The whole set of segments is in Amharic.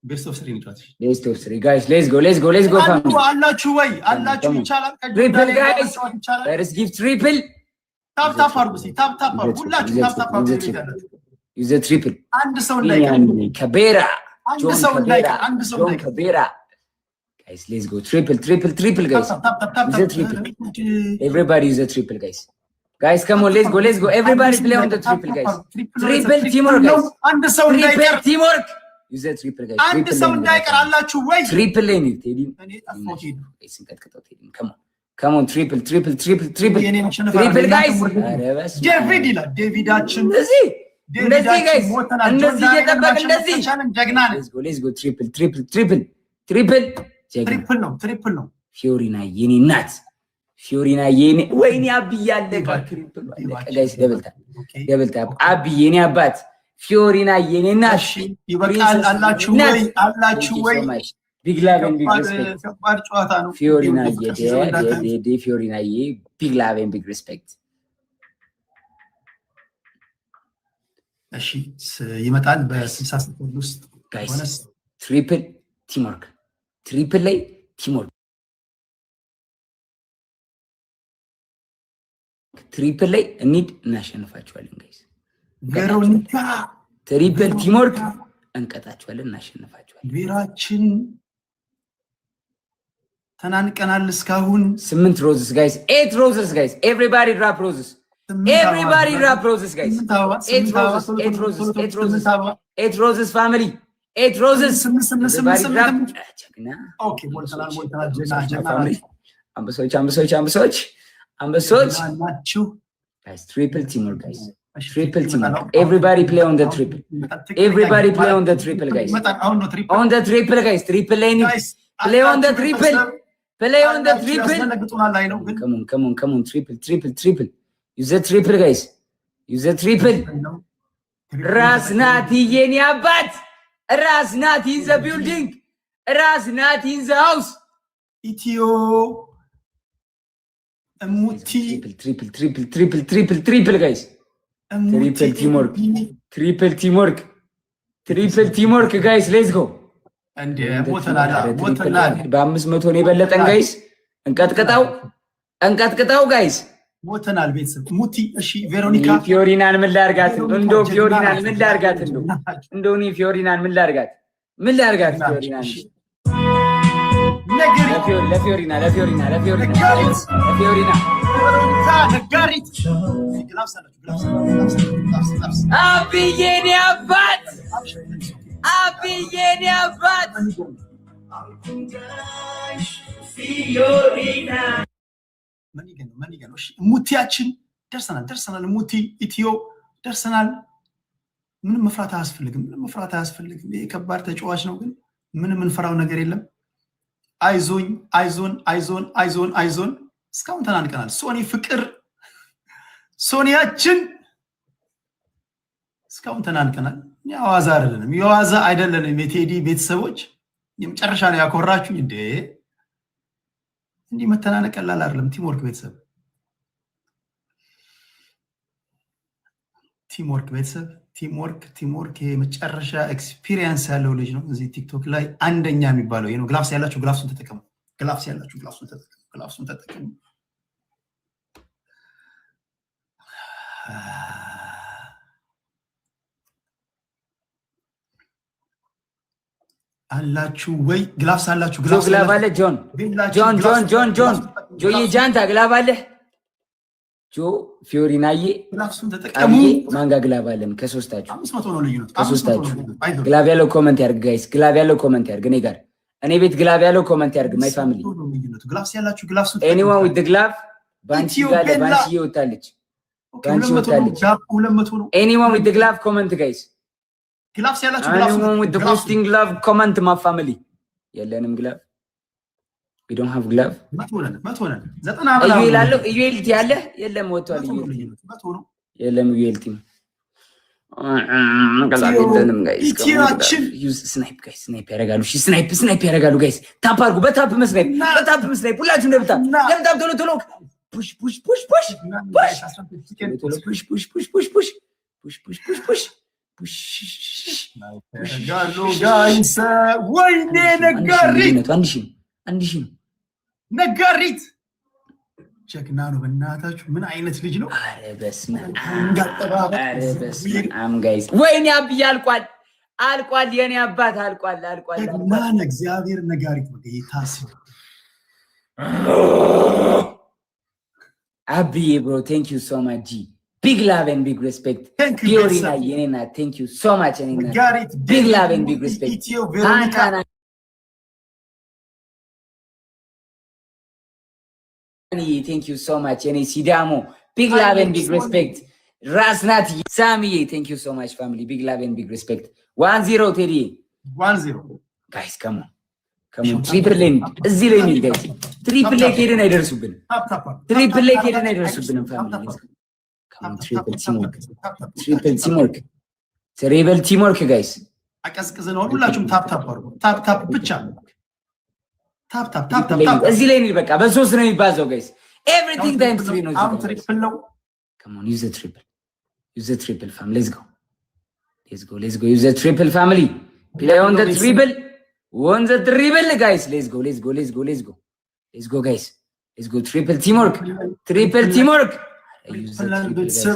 ቤስት ኦፍ 3 ንጫት ቤስት ኦፍ 3 ጋይስ ሌትስ ጎ ፋሚሊ አላችሁ ወይ አላችሁ ይቻላል ትሪፕል ጋይስ ሌትስ ጊቭ ትሪፕል ታፕ አርጉ ታፕ አርጉ ሁላችሁ ታፕ አርጉ ዩዘ ትሪፕል አንድ ሰው እንዳይቀር ከቤራ አንድ ሰው እንዳይቀር ከቤራ guys let's go triple guys use a triple everybody use a triple guys come on let's go everybody play on the triple guys triple teamwork guys አንድ ሰው እንዳይቀር teamwork use a triple guys አንድ ሰው እንዳይቀር አላችሁ ወይ triple ላይ ነው ቴዲ guys እንቀጥቀጣው ቴዲ come on triple guys ዴቪድ ይላል ዴቪዳችን እንደዚህ guys እንደዚህ እየጠበቅ እንደዚህ ጀግና ነን let's go triple ትሪፕል ነው ፊዮሪና የኔ እናት ፊዮሪና የኔ ወይኔ አብዬ አለቀ ትሪፕል አለቀ ጋይስ ደብልታ አብዬ የኔ አባት ፊዮሪና የኔ እናት ይበቃል አላችሁ ወይ ቢግ ላቭ ኤንድ ቢግ ሪስፔክት ከባድ ጨዋታ ነው ፊዮሪና ፊዮሪና ቢግ ላቭ ኤንድ ቢግ ሪስፔክት እሺ ይመጣል በ60 ሰከንድ ውስጥ ጋይስ ትሪፕል ቲምወርክ ትሪፕል ላይ ቲምወርክ ትሪፕል ላይ እንሂድ እናሸንፋቸዋለን ጋይስ ቬሮኒካ ትሪፕል ቲምወርክ እንቀጣቸዋለን እናሸንፋቸዋለን ቬራችን ተናንቀናል እስካሁን 8 ሮዝስ ጋይስ 8 ሮዝስ ጋይስ ኤቭሪባዲ ድራፕ ሮዝስ guys 8 roses family 8 roses okay አንበሶች guys triple teamwork everybody play on the triple guys on the triple guys triple lane play on the triple come on triple use a triple guys use a triple Rasnati yeni abat Rasnati in the building Rasnati in the house Etio Muti triple guys triple teamwork guys let's go and ሞተናል በ500 ነው የበለጠን guys እንቀጥቀጣው guys ሞተናል ቤተሰብ ሙቲ እሺ ቬሮኒካ ፊዮሪናን ምን ላርጋት እንደው ፊዮሪናን ምን ላርጋት እንደው እኔ ፊዮሪናን ምን ላርጋት ፊዮሪናን ለፊዮሪና ነጋሪት አብዬኔ አባት ፊዮሪና ማን እሺ ሙቲያችን ደርሰናል ሙቲ ኢትዮ ደርሰናል ምንም መፍራት አያስፈልግም ይሄ ከባድ ተጫዋች ነው ግን ምንም እንፈራው ነገር የለም አይዞን እስካሁን ተናንቀናል ሶኒ ፍቅር ሶኒያችን እስካሁን ተናንቀናል የዋዛ አይደለንም የቴዲ ቤተሰቦች የመጨረሻ ነው ያኮራችሁ እንዴ መተናነቅ ቀላል አይደለም ቲምወርክ ቤተሰብ ቲምወርክ የመጨረሻ ኤክስፒሪየንስ ያለው ልጅ ነው እዚህ ቲክቶክ ላይ አንደኛ የሚባለው ይሄ ነው ግላፍስ ያላችሁ ግላፍሱን ተጠቀሙ አላችሁ ወይ ግላፍስ አላችሁ ግላፍ አለ ጆን ጃንታ ግላፍ አለ ጆ ፊዮሪናዬ ግላፍሱን ተጠቀሙ ማንጋ ግላፍ አለን ከሶስታችሁ 500 ነው ልዩነት ግላፍ ያለው ኮሜንት ያርግ ጋይስ ግላፍ ያለው ኮሜንት ያርግ እኔ ጋር እኔ ቤት ግላፍ ያለው ኮሜንት ያርግ ማይ ፋሚሊ ግላፍስ ያላችሁ ግላፍሱን ኤኒዋን ዊዝ ዘ ግላፍ ባንቺ ጋር ባንቺ ይወጣለች 200 ነው ኤኒዋን ዊዝ ዘ ግላፍ ኮሜንት ጋይስ ግላፍስ ያላችሁ anyone with the posting glove comment my family የለንም ግላፍ we don't have glove መቶነን 90 ይላል ዩኤልቲ ያለ የለም ወጥቷል የለም ዩኤልቲ ከዛገደንም ጋይስ ዩዝ ስናይፕ ያረጋሉ ስናይፕ ያረጋሉ ጋይስ ታፕ አርጉ በታፕ መስናይፕ ሁላችሁ እንደምታ ቶሎ ፑሽ ጋሎ ጋይስ ወይኔ ነጋሪት አንድ ሺህ ነው። ነጋሪት ጀግና ነው። በእናታችሁ ምን አይነት ልጅ ነው? ኧረ በስመ አብ ጋይስ ወይኔ አብዬ አልቋል። የኔ አባት አልቋል። ጀግና ነው። እግዚአብሔር ነጋሪት ነው። ጌታስ አብዬ ብሮ ቴንክ ዩ ሶ ማች ጂ ቢግ ላቭ ኤንድ ቢግ ሪስፔክት ጊዮሪና የኔና ቴንክ ዩ ሶ ማች የኔና ቢግ ላቭ ኤንድ ቢግ ሪስፔክት ሃንካና ቴንክ ዩ ሶ ማች የኔ ሲዳሞ ቢግ ላቭ ኤንድ ቢግ ሪስፔክት ራስናት ሳሚዬ ቴንክ ዩ ሶ ማች ፋሚሊ ቢግ ላቭ ኤንድ ቢግ ሪስፔክት 1-0 ቴዲ 1-0 ጋይስ ከሞ ትሪፕል ሌን እዚህ ላይ ነው ጋይስ ትሪፕል ሌን ሄደን አይደርሱብንም ፋሚሊ ትሪፕል ቲምወርክ ጋይስ አቀዝቅዘን ሁላችሁም ታፕ አድርጉ። ታፕ ብቻ ታፕ እዚህ ላይ ነው በቃ በሶስት ነው የሚባዛው ጋይስ ኤቭሪቲንግ ታይም 3 ነው። አሁን ትሪፕል ነው። come on use the triple fam let's go use the triple family play on the triple guys let's go guys let's go triple teamwork use the triple guys.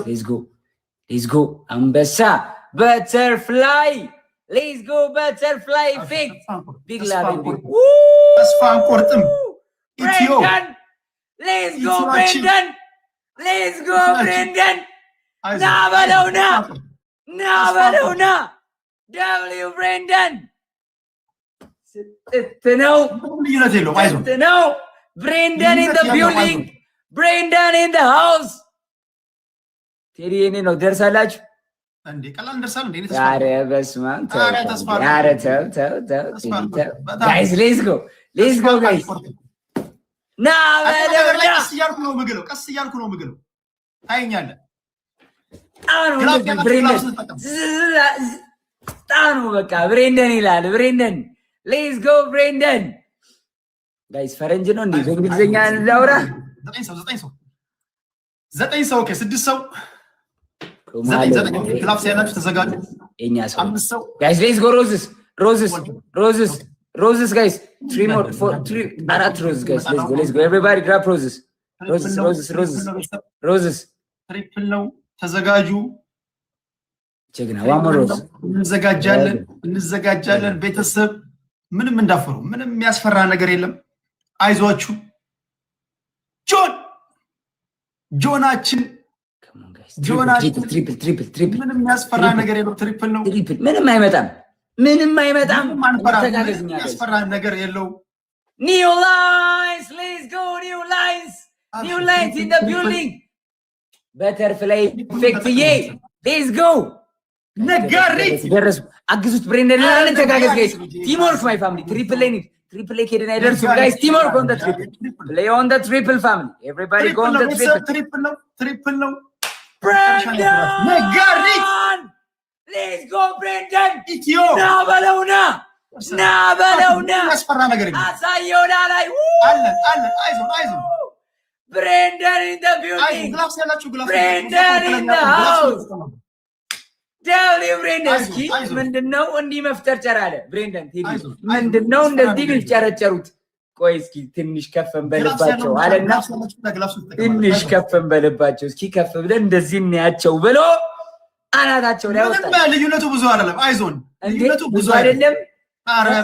let's go ambassa butterfly let's go butterfly effect big love and big ተስፋ አንቆርጥም ኢትዮ let's go Brendan na balona w Brendan Brendan in the building Brendan in the house ቴዲ እኔ ነው ደርሳላችሁ እንዴ ቀላል እንደርሳል እንዴ ተስፋ ኧረ በስመ አብ ኧረ ተው guys let's go guys ና በለውና ቀስ እያልኩ ነው የምግለው ታየኛለህ። ጣኑ በቃ ብሬንደን ይላል ብሬንደን ሌትስ ጎ ብሬንደን ጋይስ ፈረንጅ ነው እንዴ በእንግሊዝኛ እንዳውራ 9 ሰው ከ6 ሰው 9 ክላፕስ ያላችሁ ተዘጋጁ። እኛ ሰው ጋይስ ሌትስ ጎ ሮዝስ guys 3 more 4 4 roses guys let's go everybody grab roses ትሪፕል ነው ተዘጋጁ። ጀግና ዋሞ ሮዝ እንዘጋጃለን ቤተሰብ ምንም እንዳፈሩ ምንም የሚያስፈራ ነገር የለም። አይዟችሁ ጆናችን ትሪፕል ምንም የሚያስፈራ ነገር የለም። ትሪፕል ነው ምንም አይመጣም ያስፈራ ነገር የለው። new lines let's go new lines in the building butterfly effect let's go ነጋሪት ደረሱ አግዙት ብሬንደን እና ተጋገዝ ጋይስ ቲምወርክ ማይ ፋሚሊ ትሪፕል ሌን ሄደን አይደርሱ ጋይስ ቲምወርክ on the triple play on the triple family everybody go on the ትሪፕል ነው ብሬንደን ነጋሪት let's go Brendan ኢትዮ ና በለውና ያስፈራ ነገር የለም። አሳየውና ላይ አለ አይዞን Brendan in the building ግላፍስ ያላችሁ Brendan in the house tell you Brendan እስኪ ምንድነው እንዲህ መፍጨርጨር አለ ብሬንደን ቴዲ ምንድነው እንደዚህ ቢፍጨረጨሩት ቆይ እስኪ ትንሽ ከፈን በልባቸው አለና ትንሽ ከፈን በልባቸው እስኪ ከፍ ብለን እንደዚህ እናያቸው ብሎ አናታቸው ላይ ወጣ። ልዩነቱ ብዙ አይደለም። አይዞን ልዩነቱ ብዙ አይደለም።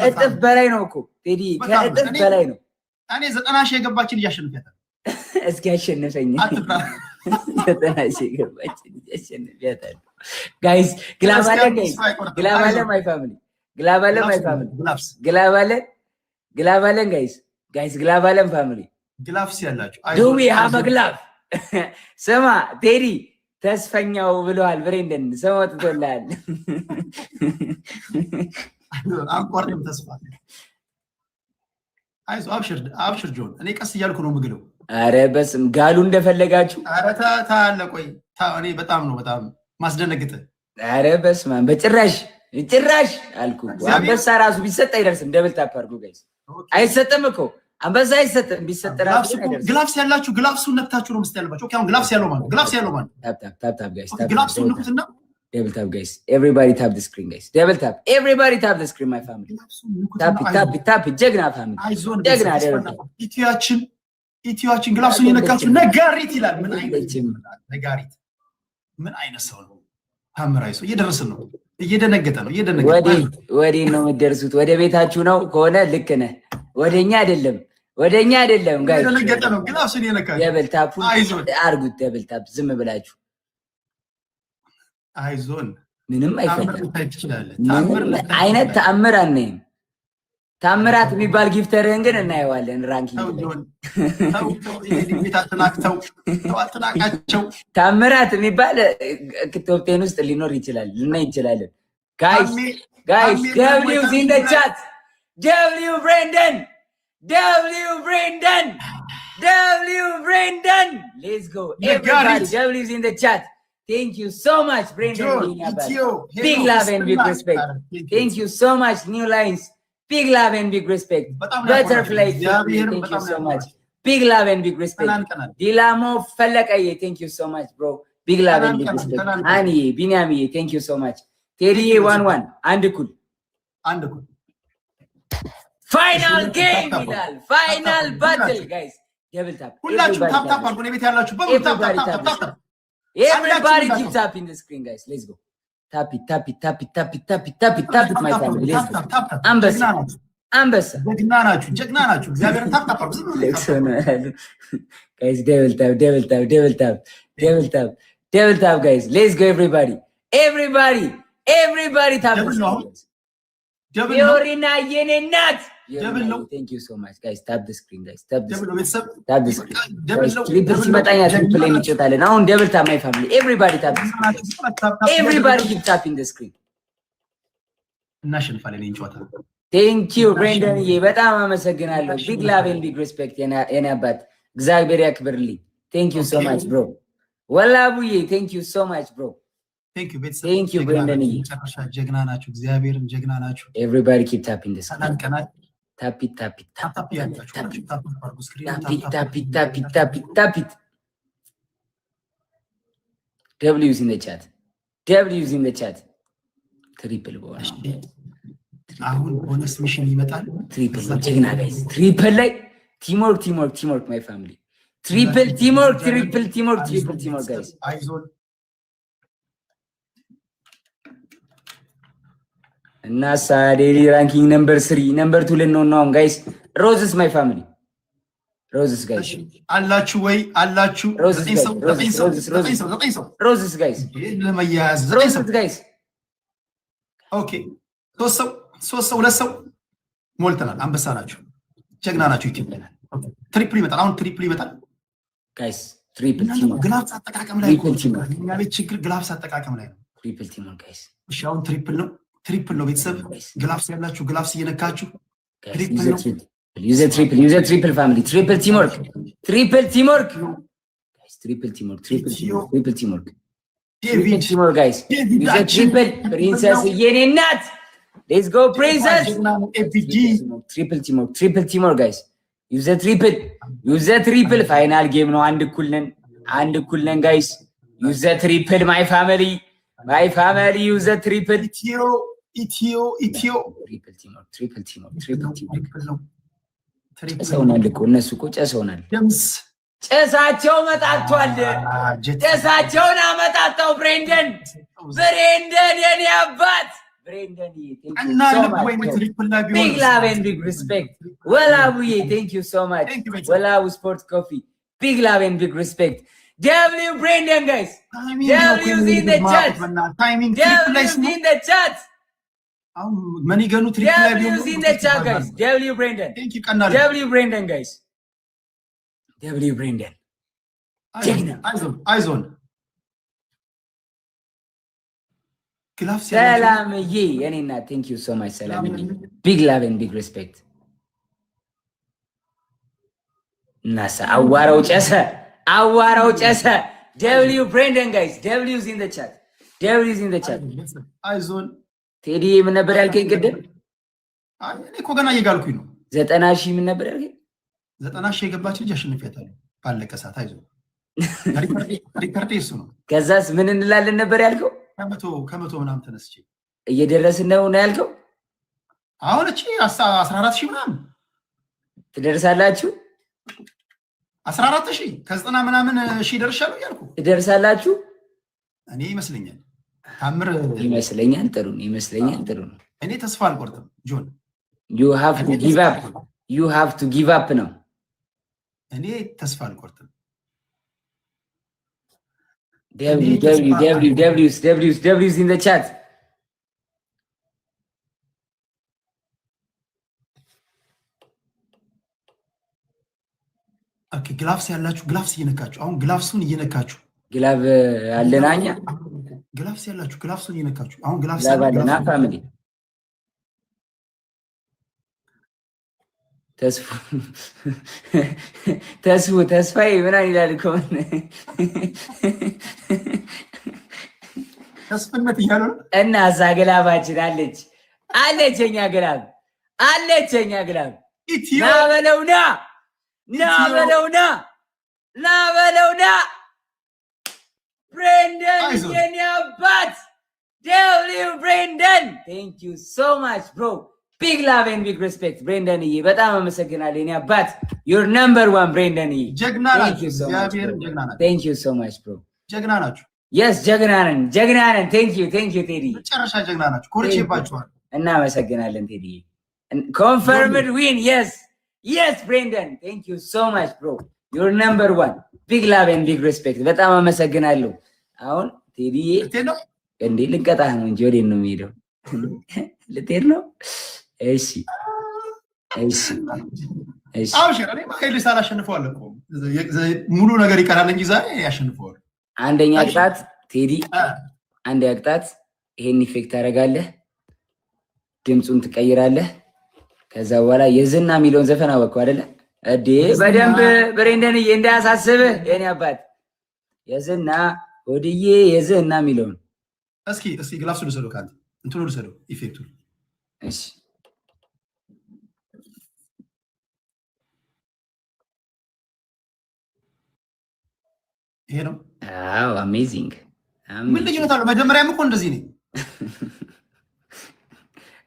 እጥፍ በላይ ነው እኮ ቴዲ ከእጥፍ በላይ ነው። እኔ 90 ሺህ የገባችን እያሸንፊያታል። እስኪ አሸንፈኝ 90 ሺህ የገባችን እያሸንፊያታል። ጋይስ ግላባለ ማይ ፋሚሊ ግላባለን ጋይስ ግላባለን ፋሚሊ ግላፍስ ያላችሁ ዱ ዊ ሃቭ አ ግላፍ ስማ ቴዲ ተስፈኛው ብለዋል ብሬንደን ሰው ወጥቶላል። አንቆርም ተስፋ አይዞ አብሽር ጆን እኔ ቀስ እያልኩ ነው የምግለው። አረ በስም ጋሉ እንደፈለጋችሁ። አረ ታለ ቆይ እኔ በጣም ማስደነግጥ። አረ በስም በጭራሽ አልኩ። አንበሳ ራሱ ቢሰጥ አይደርስም። ደብል ታፕ አድርጉ ጋይስ። አይሰጥም እኮ አንበሳ አይሰጥም። ቢሰጥ ራሱ አይደርስም። ግላፍስ ያላችሁ ግላፍሱን ነክታችሁ ነው መስጠት ያለባችሁ። ኦኬ አሁን ግላፍስ ያለው ማለት ታፕ ጋይስ። ግላፍሱን ነኩትና Double tap, guys. Everybody tap the screen, guys. Double tap. Everybody tap the screen, my family. Tap it, tap it, tap it. Jagna family. Jagna. ኢትዮአችን ግላፍሱን የነካችሁ ነጋሪት ይላል። ምን አይነት ነጋሪት ምን አይነት ሰው ነው? ታምራይ ሰው እየደረስን ነው። እየደነገጠ ነው። ወዴ ነው የምትደርሱት? ወደ ቤታችሁ ነው ከሆነ ልክ ነህ። ወደኛ አይደለም ጋይስ። እየደነገጠ ነው። ግላፍሱን የነካችሁ ደብል ታፕ አርጉት። ደብል ታፕ ዝም ብላችሁ አይዞን። ምንም አይፈጠርም። አይነት ተአምር አነኝ ታምራት የሚባል ጊፍተርህን ግን እናየዋለን። ራንኪንግ ታምራት የሚባል ቶፕ 10 ውስጥ ሊኖር ይችላል፣ ልናይ እንችላለን። ጋይስ ደብሊው ኢን ዘ ቻት ደብሊው ብሬንደን ሌትስ ጎ ኤቨሪባዲ ደብሊው ኢን ዘ ቻት Thank you so much, Brandon. Big love and big respect. Thank you so much, New Lines. Big love and big respect. Butterfly, thank you so much. Big love and big respect. Dilamo Falakaye, thank you so much, bro. Big love and big respect. Ani, Binyami, thank you so much. Teddy 1-1, Andukul. Final game, Bilal. Final battle, guys. Double tap. Everybody keep tapping the screen, guys. Let's go. Tap it, my family. Let's go. Ambassa. ጀግና ናችሁ። እግዚአብሔርን ታፕ guys. Double tap, guys. Let's go, everybody tap the screen. Yorina yenenat. Thank you so much, guys. Tap the screen, guys. Tap the screen. Triple simatanya triple enchotale. Now double tap, my family. Everybody tap the screen. Everybody keep tapping the screen. እናሸንፋለን እንችዋታ። Thank you, Brandon. በጣም አመሰግናለሁ። Big love and big respect የኔ አባት እግዚአብሔር ያክብርልኝ። Thank you so much, bro. ወላቡዬ thank you so much, bro. Thank you, ቤተሰብ። Thank you, Brandon. ጀግና ናችሁ። እግዚአብሔርን ጀግና ናችሁ። Everybody keep tapping the screen. ሰላም ቀናት Tap it. W's in the chat. Triple bonus. አሁን ቦነስ ሚሽን ይመጣል። Triple ጀግና ጋይስ። Triple ላይ teamwork, my family. Triple teamwork, guys. አይዞን እና ሳዴሊ ራንኪንግ ነምበር 3 ነምበር 2 ልንሆን ነው ጋይስ። ሮዝስ ማይ ፋሚሊ ሮዝስ ጋይስ አላችሁ ወይ? አላችሁ ሮዝስ ጋይስ ለመያዝ ሮዝስ ጋይስ። ኦኬ 3 ሰው 2 ሰው ሞልተናል። አንበሳ ናችሁ፣ ጀግና ናችሁ። ኢትዮጵያ ትሪፕል ይመጣል። አሁን ትሪፕል ይመጣል ጋይስ። ትሪፕል ቲም ግላፍስ አጠቃቀም ላይ ነው። እኛ ቤት ችግር ግላፍስ አጠቃቀም ላይ ነው። ትሪፕል ቲም ጋይስ። እሺ አሁን ትሪፕል ነው ቤተሰብ። ግላፍስ ያላችሁ ግላፍስ እየነካችሁ ትሪፕል ነው። ዩዘ ትሪፕል ፋሚሊ ትሪፕል ቲምወርክ ጋይስ። ትሪፕል ቲምወርክ ጋይስ። ዩዘ ትሪፕል ፕሪንሰስ የኔ እናት ሌትስ ጎ ፕሪንሰስ። ትሪፕል ቲምወርክ ጋይስ። ዩዘ ትሪፕል ፋይናል ጌም ነው። አንድ እኩል ነን ጋይስ። ዩዘ ትሪፕል ማይ ፋሚሊ ዩዘ ትሪፕል ኢትዮ ትሪፕል ጨሰውናል እኮ እነሱ እኮ ጨሰውናል። ጨሳቸው መጣቷል። ጨሳቸውን አመጣጣው። ብሬንደን የኔ አባት ብሬንደን ቢግ ላቭ ኤንድ ቢግ ሪስፔክት። ወላቡዬ ቴንክ ዩ ሶ ማች። ወላቡ ስፖርት ኮፊ ቢግ ላቭ ኤንድ ቢግ ሪስፔክት። W Brandon, guys. W's in the chat. W's in the chat. W's in the chat, guys. W Brandon. Thank you, W Brandon, guys. W Brandon. Eyes on. Salam ye. Thank you so much, Salam. Big love and big respect. Nasa awaro chasa. አዋራው ጨሰ። ደብሊው ብሬንደን ጋይስ። ደብሊውዝ ኢን ዘ ቻት። አይዞን ቴዲ ምን ነበር ያልከኝ ቅድም? እኔ እኮ ገና እየጋልኩኝ ነው። 90,000 ምን ነበር ያልከኝ? 90,000 የገባች ልጅ አሸንፊያታለሁ ባለቀ ሰዓት። አይዞን ሪከርድ እሱ ነው። ከዛስ ምን እንላለን ነበር ያልከው? ከመቶ ምናምን ተነስቼ እየደረስን ነው ያልከው? አሁን እቺ 14,000 ምናምን ትደርሳላችሁ? 14,000 ከ90 ምናምን ሺህ ደርሻለሁ እያልኩ ትደርሳላችሁ? እኔ ይመስለኛል። ታምር ይመስለኛል። ጥሩ ነው። ይመስለኛል። ጥሩ ነው። እኔ ተስፋ አልቆርጥም ጆን። you have to give up. you have to give up ነው። እኔ ተስፋ አልቆርጥም። W's in the chat. ኦኬ ግላፍስ ያላችሁ ግላፍስ እየነካችሁ አሁን ግላፍሱን እየነካችሁ ግላቭ አለናኛ ግላፍስ ያላችሁ ግላፍሱን እየነካችሁ አሁን ግላፍስ አለና ፋሚሊ ተስፋዬ ምናምን ይላል እኮ ተስፍነት እያሉ ነው። እና እዛ ግላባችን አለች የኛ ግላብ አለች የኛ ግላብ ና በለውና ብሬንደን የኔ አባት ደብሊው ብሬንደን ቴንክ ዩ ሶ ማች ብሮ ቢግ ላቭ ኤንድ ቢግ ሪስፔክት ብሬንደንዬ በጣም አመሰግናለሁ የኔ አባት ዩር ነምበር ዋን ብሬንደንዬ ጀግና ናችሁ ቴንክ ዩ ሶ ማች ብሮ ጀግና ናችሁ የስ ጀግና ነን ቴንክ ዩ ቴዲ መጨረሻ ጀግና ናችሁ ኮርቼባችኋል እናመሰግናለን ቴዲዬ ኮንፈርምድ ዊን Yes, Brendan. Thank you so much, bro. You're number one. Big love and big respect. በጣም አመሰግናለሁ። አሁን ቴዲዬ እንዴ ልቀጣህ ነው እንጂ ወዴት ነው የምሄደው? ልትሄድ ነው? እሺ። አውሽር እኔ ማይል ሳላሸንፈዋል እኮ ሙሉ ነገር ይቀራል እንጂ ዛሬ ያሸንፈዋል። አንደኛ ቅጣት ቴዲ፣ አንደኛ ቅጣት ይሄን ኢፌክት ታደርጋለህ፣ ድምፁን ትቀይራለህ። ከዛ በኋላ የዝና የሚለውን ዘፈን አወቀው አይደለ እዴ በደንብ ብሬንደንዬ እንዳያሳስብህ የኔ አባት የዝና ወድዬ የዝና የሚለውን እስኪ ግላፍሱ ልሰደው ካንተ እንትኑ ልሰደው ኢፌክቱ እሺ ይሄ ነው አዎ አሜዚንግ ምን ልዩነት አለው መጀመሪያም እኮ እንደዚህ ነው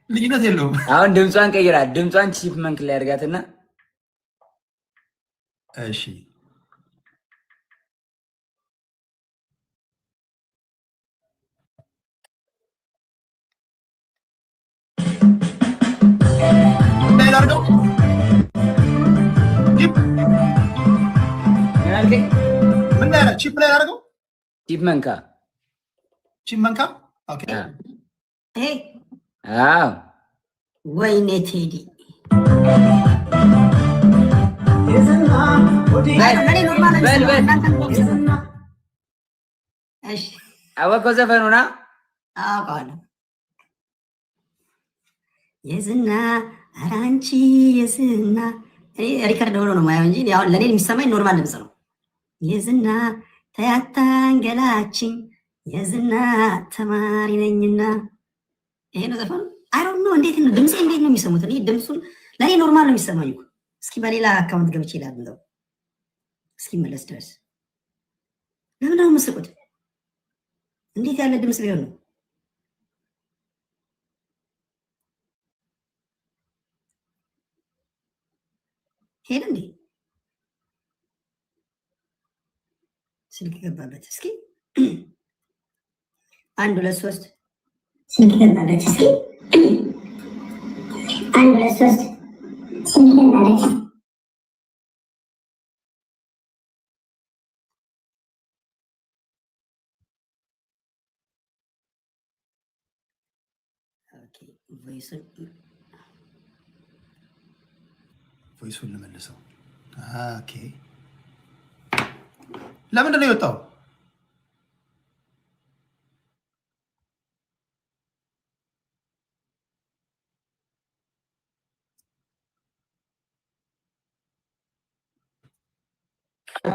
ልዩነት የለውም አሁን ድምጿን ቀይራት ድምጿን ቺፕ መንክ ላይ አድርጋትና እሺ ላይላርገው ምን ላይ ቺፕ ላይ ላርገው ቺፕ መንካ ኦኬ አዎ ወይኔ ቴዲ አወቀው ዘፈኑና አውቀዋለሁ የዝና ኧረ አንቺ የዝና ሪከርድ ሆኖ ነው ማየው እንጂ ያው ለኔ የሚሰማኝ ኖርማል ድምጽ ነው የዝና ተያታንገላችኝ የዝና ተማሪ ነኝና ይሄ ነው ዘፈኑ አይ ዶንት ኖ እንዴት ነው ድምጼ እንዴት ነው የሚሰሙት እኔ ድምጹን ለኔ ኖርማል ነው የሚሰማኝ እኮ እስኪ በሌላ አካውንት ገብቼ ላድምጠው እስኪ መለስ ድረስ ለምን ነው የምትስቁት እንዴት ያለ ድምጽ ቢሆን ነው ሄደ እንዴ ስልክ ገባበት እስኪ 1 2 3 ስልክ ገባበት እስኪ 1 2 3 ስልክ ገባበት ኦኬ ቮይሱን ልመልሰው ኦኬ ለምንድን ነው የወጣው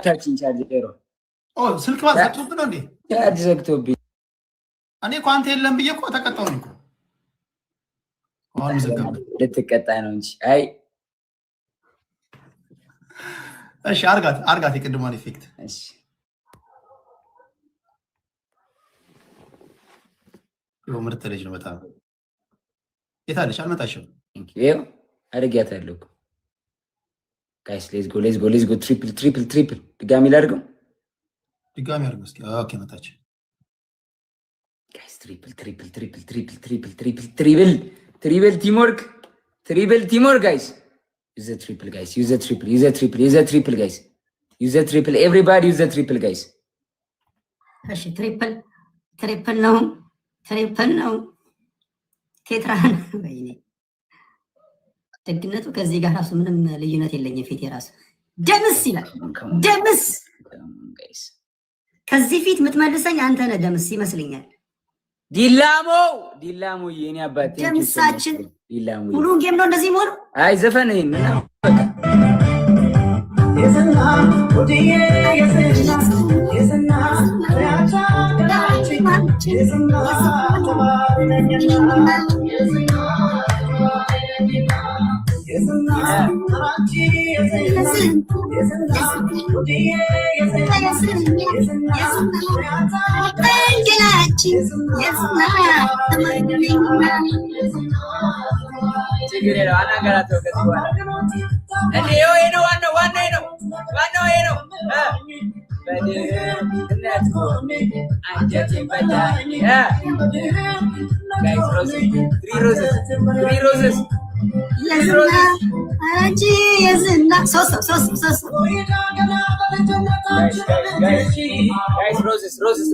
ታችን ቻርጀሮ ስልክ ባዘግቶብህ ነው እንዴ ቻርጅ ዘግቶብኝ እኔ እኮ አንተ የለም ብዬ እኮ ተቀጣሁኝ እኮ አሁን ዘጋው ልትቀጣ ነው እንጂ አይ እሺ አርጋት የቅድሟን ኢፌክት እሺ ምርጥ ልጅ ነው በጣም። የታለች? አልመጣችም። ይኸው አድርጊያታለሁ። ጋይስ ሌትስ ጎ ትሪፕል ድጋሚ ላድርገው። ድጋሚ አድርገው እስኪ። ኦኬ መጣች። ጋይስ ትሪፕል ቲምወርክ ጋይስ። ዩዝ ዘ ትሪፕል ጋይስ፣ ዩዝ ዘ ትሪፕል ጋይስ፣ ዩዝ ዘ ትሪፕል ኤቭሪባዲ ዩዝ ዘ ትሪፕል ጋይስ። እሺ ትሪፕል ነው ቴትራን። ወይኔ ደግነቱ ከዚህ ጋር ራሱ ምንም ልዩነት የለኝም። ፊት የራሱ ደምስ ይላል። ደምስ ከዚህ ፊት የምትመልሰኝ አንተ ነህ ደምስ ይመስለኛል። ዲላሞ የኔ አባት ደምሳችን ሙሉ ጌም ነው እንደዚህ ሞር አይ ዘፈን ይሄን ነው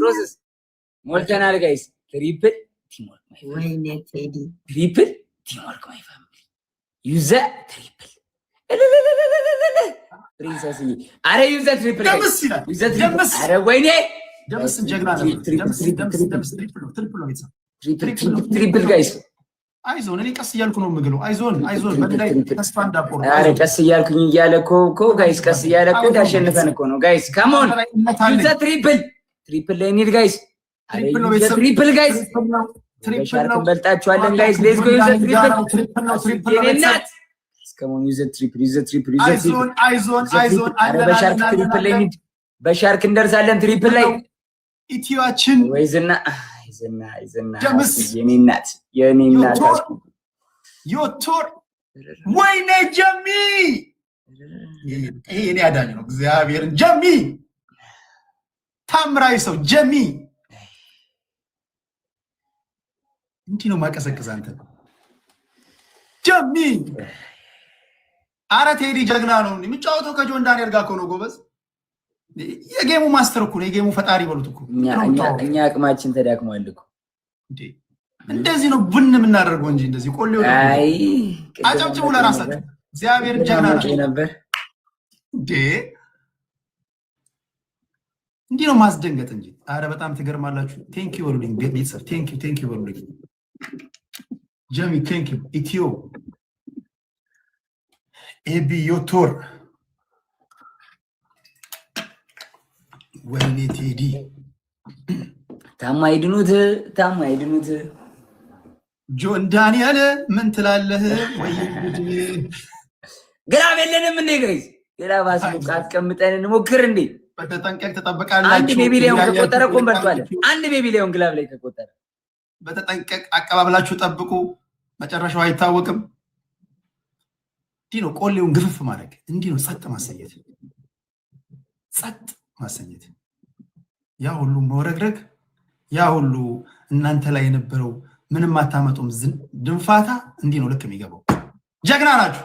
ሮዝስ ሞልተናል ጋይስ። ትሪፕል ቲምወርክ ማይ ፋሚሊ ዩዘ ትሪፕል ፕሪንሰስ አረ ዩዘ ትሪፕል አረ ወይኔ ትሪፕል ጋይስ። አይዞን እኔ ቀስ እያልኩ ነው የምግለው። አይዞን በላይ ተስፋ እንዳቆር። አረ ቀስ እያልኩኝ እያለ እኮ ጋይስ፣ ቀስ እያለ እኮ ያሸንፈን እኮ ነው ጋይስ። ካሞን ዩዘ ትሪፕል ላይ እንሂድ ጋይስ። ትሪፕል ጋይስ በሻርክ እንበልጣችኋለን ጋይስ። ሌትስ ጎ ዩዘ ትሪፕል የኔናት እስከሞን ዩዘ ትሪፕል አይዞን በሻርክ ትሪፕል ላይ እንሂድ። በሻርክ እንደርሳለን ትሪፕል ላይ ኢትዮአችን ወይ ዝና የኔናት ዮቶር ወይኔ ጀሚ ይሄ የኔ አዳኝ ነው እግዚአብሔርን። ጀሚ ታምራዊ ሰው ጀሚ እንዲህ ነው ማቀሰቅስ አንተ ጀሚ። አረ ቴዲ ጀግና ነው የሚጫወተው ከጆን ዳንኤል ጋር እኮ ነው ጎበዝ። የጌሙ ማስተር እኮ ነው፣ የጌሙ ፈጣሪ በሉት እኮ። እኛ አቅማችን ተዳክሟል እኮ። እንደዚህ ነው ቡን የምናደርገው እንጂ እንደዚህ ቆሌው አይ አጨብጭቡ ለራሳችሁ። እግዚአብሔር ጀግና ነበር እንዴ! እንዲህ ነው ማስደንገጥ እንጂ። አረ በጣም ትገርማላችሁ። ቴንክ ዩ በሉልኝ ቤተሰብ። ቴንክ ዩ በሉልኝ ጀሚ። ቴንክ ዩ ኢትዮ ኤቢ ዮቶር ወይኔ ቴዲ ታማይድኑት ጆን ዳንኤል ምን ትላለህ? ወይ ግራብ የለንም እንዴ ጋይስ? ግራብ አስቡቅ አስቀምጠን እንሞክር እንዴ? በተጠንቀቅ ተጠብቃላችሁ። አንድ ቤቢ ሊዮን ከቆጠረ ቆንበርቷል። አንድ ቤቢ ሊዮን ግላብ ላይ ከቆጠረ በተጠንቀቅ አቀባብላችሁ ጠብቁ። መጨረሻው አይታወቅም። እንዲህ ነው ቆሌውን ግፍፍ ማድረግ። እንዲህ ነው ጸጥ ማሰኘት። ያ ሁሉ መውረግረግ፣ ያ ሁሉ እናንተ ላይ የነበረው ምንም አታመጡም ድንፋታ እንዲህ ነው ልክ የሚገባው። ጀግና ናችሁ።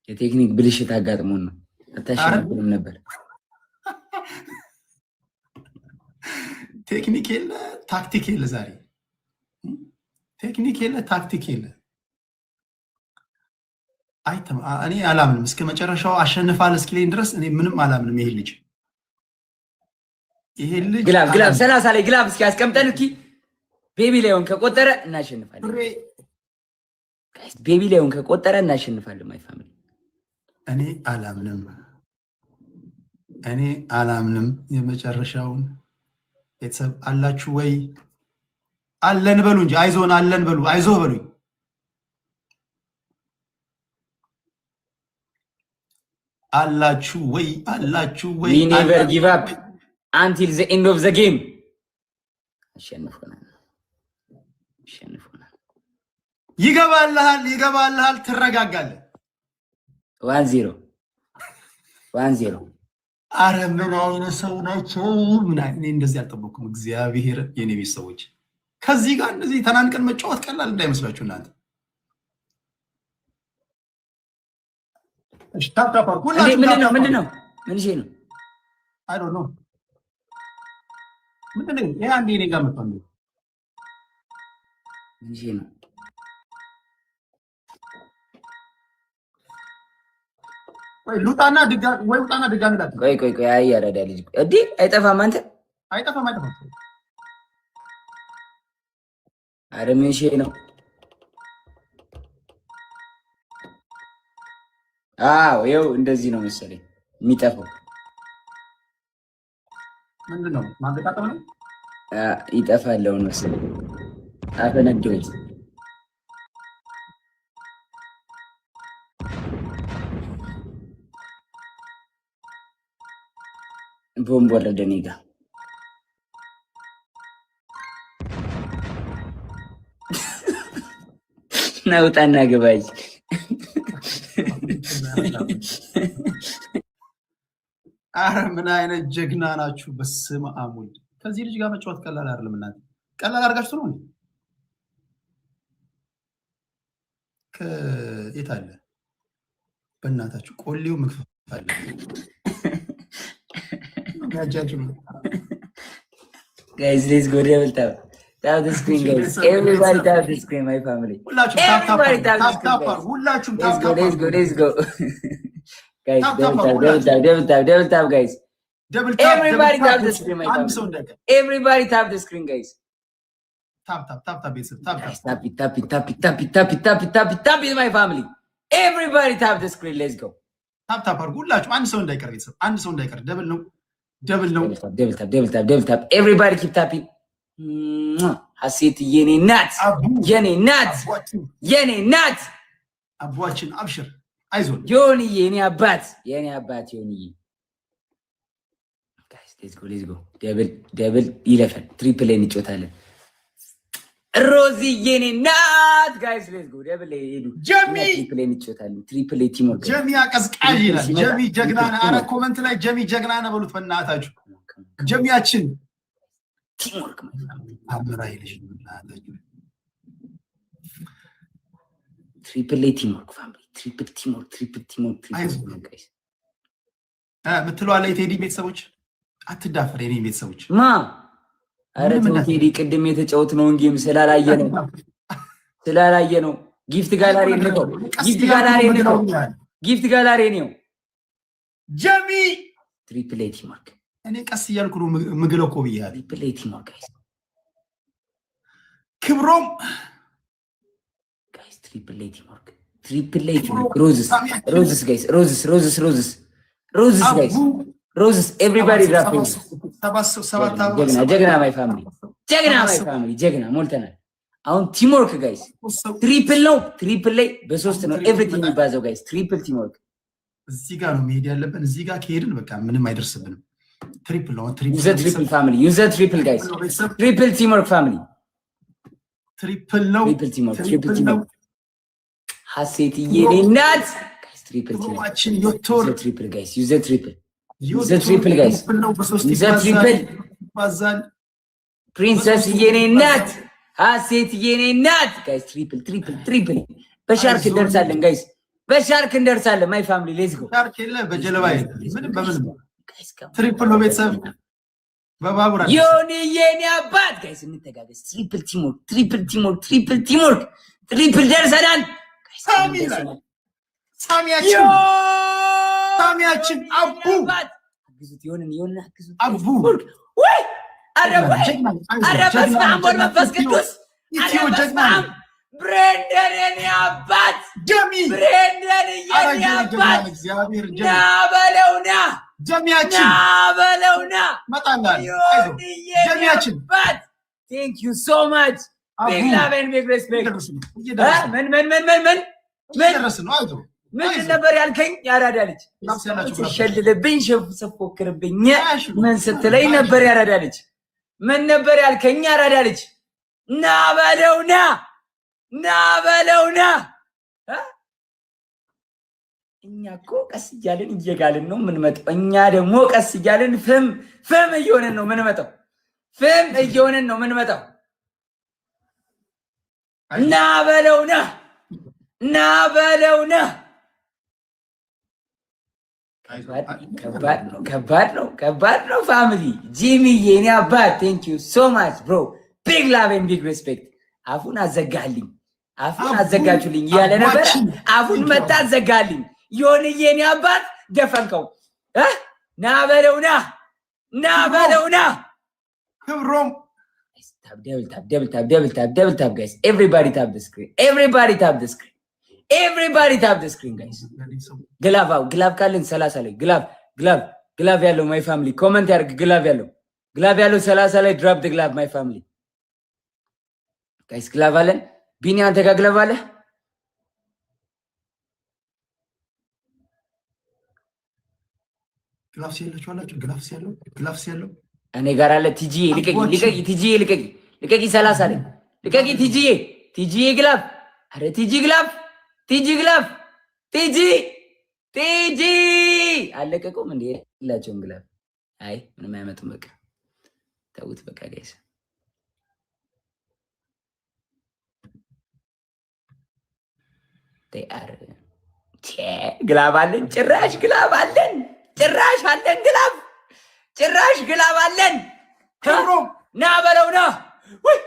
የቴክኒክ ብልሽት አጋጥሞን ነው። አታሸንፉም ነበር። ቴክኒክ የለ ታክቲክ የለ። ዛሬ ቴክኒክ የለ ታክቲክ የለ። እኔ አላምንም። እስከ መጨረሻው አሸንፋል እስኪለኝ ድረስ እኔ ምንም አላምንም። ይሄ ልጅ ግላብ 30 ላይ ግላብ እስኪ አስቀምጠን እስኪ ቤቢ ላይውን ከቆጠረ እናሸንፋለን። ቤቢ ላይውን ከቆጠረ እናሸንፋለን። ማይ ፋሚሊ እኔ አላምንም። የመጨረሻውን ቤተሰብ አላችሁ ወይ? አለን በሉ እንጂ አይዞን አለን በሉ። አይዞህ በሉኝ። አላችሁ ወይ? we never give up until the end of the game። አሸንፈናል። ይገባልሃል ትረጋጋለህ 1-0 አረ ምን አይነት ሰው ናቸው ምን አይነት እንደዚህ አልጠበኩም እግዚአብሔር የኔ ቤተሰቦች ከዚህ ጋር እንደዚህ ተናንቀን መጫወት ቀላል እንዳይመስላችሁ እናንተ እሺ ታጣፋ ሁላችሁ ምንድነው ምን እሺ ነው አይ ዶንት ኖ ምንድነው ይሄ አንዴ እኔ ጋር መጣው ምን እሺ ነው ወይ ሉጣና ድጋሚ ላጥ ቆይ አይ ያረዳ ልጅ እዲ አይጠፋም አንተ አይጠፋም አረ ምን እሺ ነው አዎ ይኸው እንደዚህ ነው መሰለኝ የሚጠፋው ምንድነው ማንበጣጣው ነው ይጠፋል ነው መሰለኝ አፈነደውት ቦምብ ወረደ እኔ ጋር ናውጣና ገባይ አረ ምን አይነት ጀግና ናችሁ በስመ አብ ወልድ ከዚህ ልጅ ጋር መጫወት ቀላል አይደለም እናንተ ቀላል አድርጋችሁ ነው ከየት አለ በእናታችሁ ቆሌው መክፈፍ አለ guys let's go double tap the screen guys everybody tap the screen my family everybody tap let's go guys double tap guys everybody tap the screen my family everybody tap the screen guys tap it my family everybody tap the screen let's go tap ሁላችሁ አንድ ሰው እንዳይቀር ቤተሰብ አንድ ሰው እንዳይቀር ደብል ነው double tap everybody keep tapping ሀሴት የኔ ናት አቧችን አብሽር አይዞን ዮኒዬ የኔ አባት ዮኒዬ guys let's go double 11 triple እንጫወታለን ሮዚ የኔ ናት guys let's go double ሄዱ ጀሚ triple እንጫወታለን triple ቲም ወርክ ጀሚ አቀዝቃዥ ይላል ጀሚ ጀግና ነህ አረ ኮሜንት ላይ ጀሚ ጀግና ነህ በሉት በእናታችሁ ጀሚያችን ቲም ወርክ አምራ ይልሽ በእናታችሁ triple ቲም ወርክ ፋሚሊ triple ቲም ወርክ guys ምትሏለ የቴዲ ቤተሰቦች አትዳፈር የኔ ቤተሰቦች ማ አረ ቴዲ ቅድም የተጫወት ነው ጌም ስላላየ ነው ጊፍት ጋላሪ ነው ጀሚ ትሪፕል ቲም ወርክ እኔ ቀስ እያልኩ ነው ምግለው እኮ ብያለሁ ትሪፕል ቲም ወርክ ክብሮም ጋይስ ትሪፕል ቲም ወርክ ሮዝስ ጋይስ ሮዝስ ኤቭሪባዲ ድራፕ ጀግና ማይ ፋሚሊ ጀግና ሞልተናል አሁን ቲም ወርክ ጋይስ ትሪፕል ላይ በሶስት ነው ኤቭሪቲንግ የሚባዛው ጋይስ ትሪፕል ቲም ወርክ እዚህ ጋር ነው መሄድ ያለብን እዚህ ጋር ከሄድን በቃ ምንም አይደርስብንም ትሪፕል ነው ትሪፕል ፋሚሊ ዩዘ ትሪፕል ጋይስ ትሪፕል ቲም ወርክ ፋሚሊ ትሪፕል ቲም ወርክ ሀሴት የኔ ናት ጋይስ ትሪፕል ቲም ዮቶር ትሪፕል ጋይስ ዩዘ ትሪፕል ጋይስ ዩዘ ትሪፕል ባዛል ፕሪንሰስ የኔ ናት ሀሴት የኔ ናት ጋይስ ትሪፕል በሻርክ እንደርሳለን ጋይስ ማይ ፋሚሊ ሌትስ ጎ ሻርክ የለ በጀለባ ምንም በምንም ትሪፕል ነው ቤተሰብ በባቡር ዮኒ የኔ አባት ጋይስ እንተጋገዝ ትሪፕል ቲም ወርክ ትሪፕል ደርሰናል ሳሚያችን አቡ አግዙት የሆነ አቡ ወይ አረበስ ማሞል መንፈስ ቅዱስ ኢትዮ ጀግና ብሬንደን የኔ አባት ብሬንደን የኔ አባት እግዚአብሔር ናበለውና ጀሚያችን ናበለውና መጣላል ጀሚያችን ባት ቴንክ ዩ ሶ ማች ቢግ ላቭ ኤንድ ቢግ ሪስፔክት ምን ምን ነበር ያልከኝ ያራዳ ልጅ ሸልልብኝ ሸፎክርብኝ ምን ስትለኝ ነበር ያራዳ ልጅ ምን ነበር ያልከኝ ያራዳ ልጅ ና በለውና ና በለውና እኛ እኮ ቀስ እያልን እየጋልን ነው የምንመጣው። እኛ ደግሞ ቀስ እያልን ፍም እየሆንን ነው የምንመጣው። ፍም እየሆንን ነው የምንመጣው። ና በለውና ና በለውና ከባድ ነው ፋሚሊ። ጂሚዬ የኔ አባት ቴንክ ዩ ሶ ማች ብሮ ቢግ ላቭ ኤንድ ቢግ ሪስፔክት። አፉን አዘጋልኝ እያለ ነበር። አፉን መታ አዘጋልኝ። ዮንዬ የኔ አባት ደፈንከው። ና በለውና ና በለውና ክብሮም double tap guys. Everybody tap the screen. Everybody tap the screen guys. ግላቭ ካለን 30 ላይ ግላቭ ያለው ማይ ፋሚሊ ኮሜንት ያርግ። ግላቭ ያለው 30 ላይ ድሮፕ the glove my family guys። ግላቭ አለን። ቢኒ አንተ ጋር ግላቭ አለ? ግላቭ ያለው እኔ ጋር አለ። ቲጂ ልቀቂ 30 ላይ ልቀቂ። ቲጂ ግላቭ። አረ ቲጂ ግላቭ አለቀቁም እንዴ? የላቸውም ግላቭ። አይ ምንም አይመጡም። በቃ ተውት በቃ ጋይስ። ግላቭ አለን። ጭራሽ ግላቭ አለን። ና በለው ና ወይ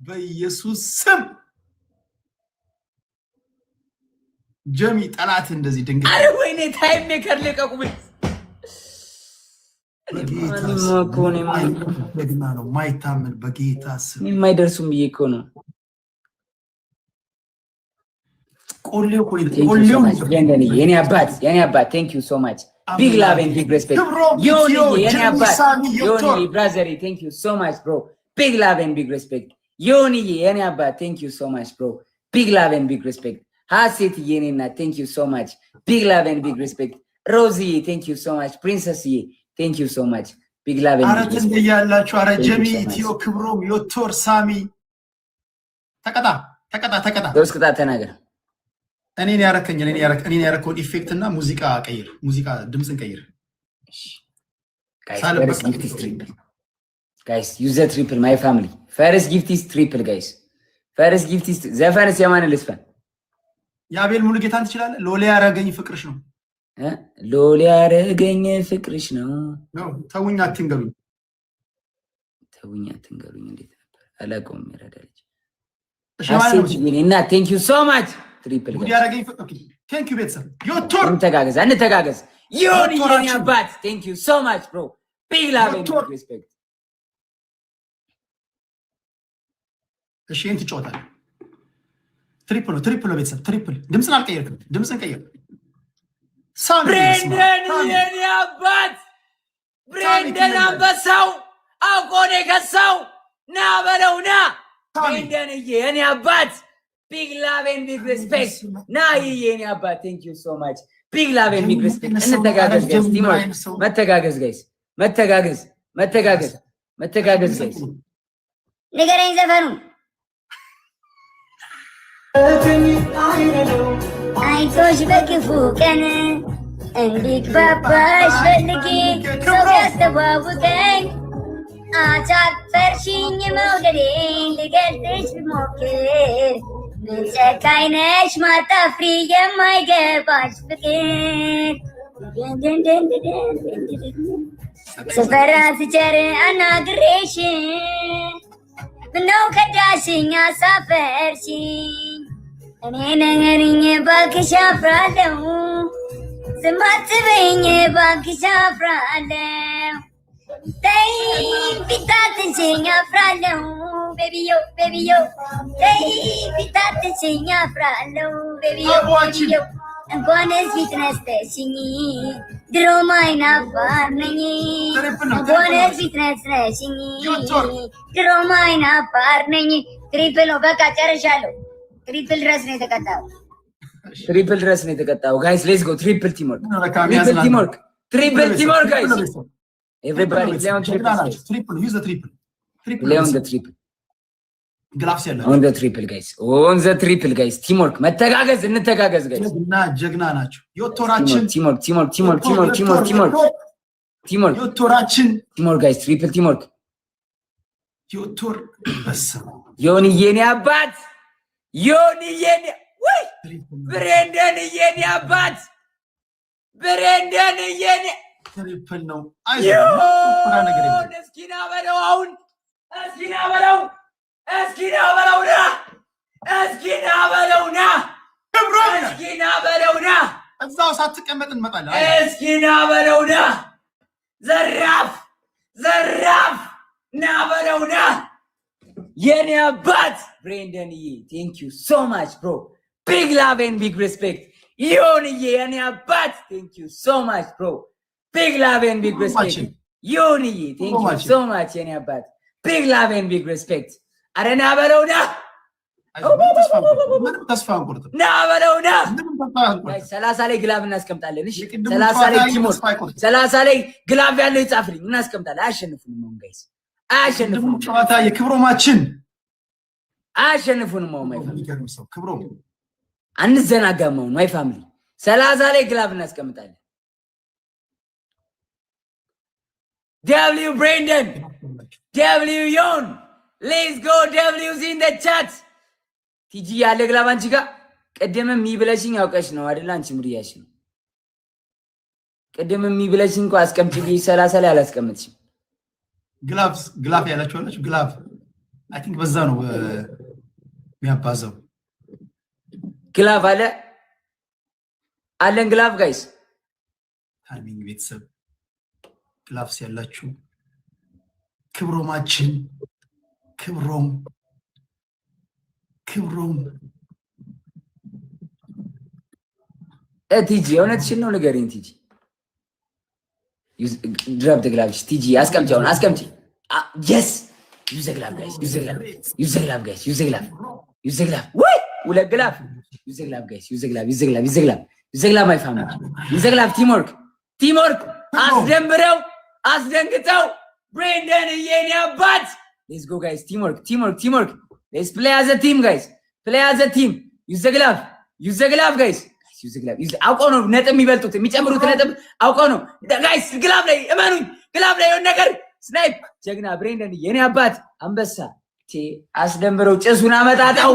በኢየሱስ ስም ጀሚ ጠላት እንደዚህ ድንገት አረ ወይኔ ታይም ሜከር ለቀቁ። ደግና ነው ማይታመን በጌታ ስም የማይደርሱም ብዬ እኮ ነው። ቆሌው የኔ አባት ቴንክ ዩ ሶ ማች ቢግ ላቭ ኤንድ ቢግ ሬስፔክት። ዮኒ የኔ አባት ዮኒ ብራዘር ቴንክ ዩ ሶ ማች ብሮ ቢግ ላቭ ኤንድ ቢግ ሬስፔክት። ዮኒ የኔ አባት ቴንክ ዩ ሶ ማች ብሮ ቢግ ላቭ ኤንድ ቢግ ሬስፔክት። ሀሴት የኔ እና ቴንክ ዩ ሶ ማች ቢግ ላቭ ኤንድ ቢግ ሬስፔክት። ሮዚ ቴንክ ዩ ሶ ማች ፕሪንሰስ ቴንክ ዩ ሶ ማች ቢግ ላቭ ኤንድ ቢግ ሬስፔክት። አረ ያላችሁ አረ ጀሚ ኢትዮ ክብሮም ዮቶር ሳሚ ተቀጣ ዶስ ቅጣ ተናገር። እኔን ያረከውን ኢፌክት እና ሙዚቃ ቀይር። ሙዚቃ ድምፅን ቀይር። ጋይስ ዩዝ ዘ ትሪፕል ማይ ፋሚሊ ፈርስት ጊፍት ኢዝ ትሪፕል ጋይስ። ፈርስት ጊፍት ኢዝ ዘፈንስ የማን ልስፈን? የአቤል ሙሉጌታን ትችላለህ? ሎሌ ያረገኝ ፍቅርሽ ነው። ሎሌ ያረገኝ ፍቅርሽ ነው። ተውኝ አትንገሩኝ። እንዴት ነበር አላውቀውም። ይረዳልኝ። እና ቴንክ ዩ ሶ ማች ትሪፕል ጉድ ያረገኝ ፍቅር። ቴንክ ዩ ቤተሰብ ዮቶር እንተጋገዝ። ዮኒ የኔ አባት ቴንክ ዩ ሶ ማች ብሮ ቢግ ላቭ ኤንድ ቢግ ሪስፔክት። እሺ እንት ጮታል። ትሪፕል ቤተሰብ ትሪፕል። ድምፅን አልቀየርክም። ድምፅን ቀየር። ብሬንደን የኔ አባት ብሬንደን አንበሳው አውቆ ነው የከሳው። ና በለው ና ብሬንደን የኔ አባት ቢግ ላቭ ኤንድ ቢግ ሪስፔክት። ና የኔ አባት ቴንክ ዩ ሶ ማች ቢግ ላቭ ኤንድ ቢግ ሪስፔክት። እንተጋገዝ ጋይስ። መተጋገዝ ጋይስ። መተጋገዝ ጋይስ። ንገረኝ ዘፈኑ አይቶሽ በክፉ ቀን እንዲግባባሽ ፈልጌ ሰው ያስተዋውቀኝ አቻፈርሽኝ መውደዴን ልገልጥሽ ብሞክር ምን ጨካኝ ነሽ ማታፍሪ የማይገባሽ ፍቅር ስፈራ ስቸር አናግሬሽ ምነው ከዳሽኝ አሳፈርሽኝ እኔ ነገርኝ ባክሽ አፍራለሁ ዝም አትበይኝ ባክሽ አፍራለሁ ተይ ቢታትሽኝ አፍራለሁ ቤቢዮ ተይ ቢታትሽኝ አፍራለሁ ቤቢዮ እንኳንስ ፊት ነስተሽኝ ድሮም አይናፋር ነኝ እንኳንስ ፊት ነስተሽኝ ድሮም አይናፋር ነኝ ትሪፕል ነው በቃ ጨርሻለሁ ትሪፕል ድረስ ነው የተቀጣው ጋይስ ሌትስ ጎ ትሪፕል ቲምወርክ ጋይስ everybody play on triple use the triple play on the triple ግላፍስ ያለው on the triple guys teamwork መተጋገዝ እንተጋገዝ guys ጀግና ናቸው ዮቶራችን teamwork guys triple teamwork ዮቶር በስመ ዮኒ የኔ አባት ወይ ብሬንደን የኔ አባት ብሬንደን የኔ ትሪፕል ነው እስኪና በለውና እዛው ሳትቀመጥ እንመጣለን እስኪና በለውና ዘራፍ ና በለውና የኔ አባት ብሬንደንዬ thank you so much bro big love and big respect ዮኒዬ የኔ አባት thank you so much bro big love and big respect ዮኒዬ thank you so much የኔ አባት big love and big respect አረና በለውና ተስፋ አንቆርጥ ና በለውና 30 ላይ ግላብ እናስቀምጣለን እሺ 30 ላይ ቲሞር 30 ላይ ግላብ ያለው ይጻፍልኝ እናስቀምጣለን አያሸንፉንም ነው ጋይስ አያሸንፉንም ጨዋታ የክብሮማችን አያሸንፉንም ነው ማይ ፋሚሊ ክብሮም አንዘናጋም ነው ማይ ፋሚሊ 30 ላይ ግላብ እናስቀምጣለን W Brandon W Yon let's go W's in the chat ቲጂ ያለ ግላብ አንቺ ጋር ቀደመም ይብለሽኝ አውቀሽ ነው አይደል አንቺ ሙሪያሽ ነው ቀደመም ይብለሽኝ እንኳን አስቀምጪ 30 ላይ አላስቀምጥሽም ግላፍ ያላችሁ አላችሁ ግላፍ አይ ቲንክ በዛ ነው የሚያባዛው ግላፍ አለን ግላፍ ጋይስ ታርሚንግ ቤተሰብ ግላፍስ ያላችሁ ክብሮማችን ክብሮም ቲጂ እውነትሽን ነው ንገሪኝ ቲጂ ድራፕ the gloves ቲጂ አስቀምጪ yes use the glove guys use the glove ወይ ሁለት ግላፍ use the glove guys use the glove my family use the glove teamwork አስደንግጠው ብሬንደን የኔ አባት let's go guys teamwork let's play as a team guys use the glove guys use the glove አውቀው ነው ነጥብ የሚበልጡት የሚጨምሩት ነጥብ አውቀው ነው guys ግላብ ላይ እመኑኝ ግላብ ላይ የሆነ ነገር ስናይፕ ጀግና ብሬንደን የኔ አባት አንበሳ አስደምረው ጭሱን አመጣጣው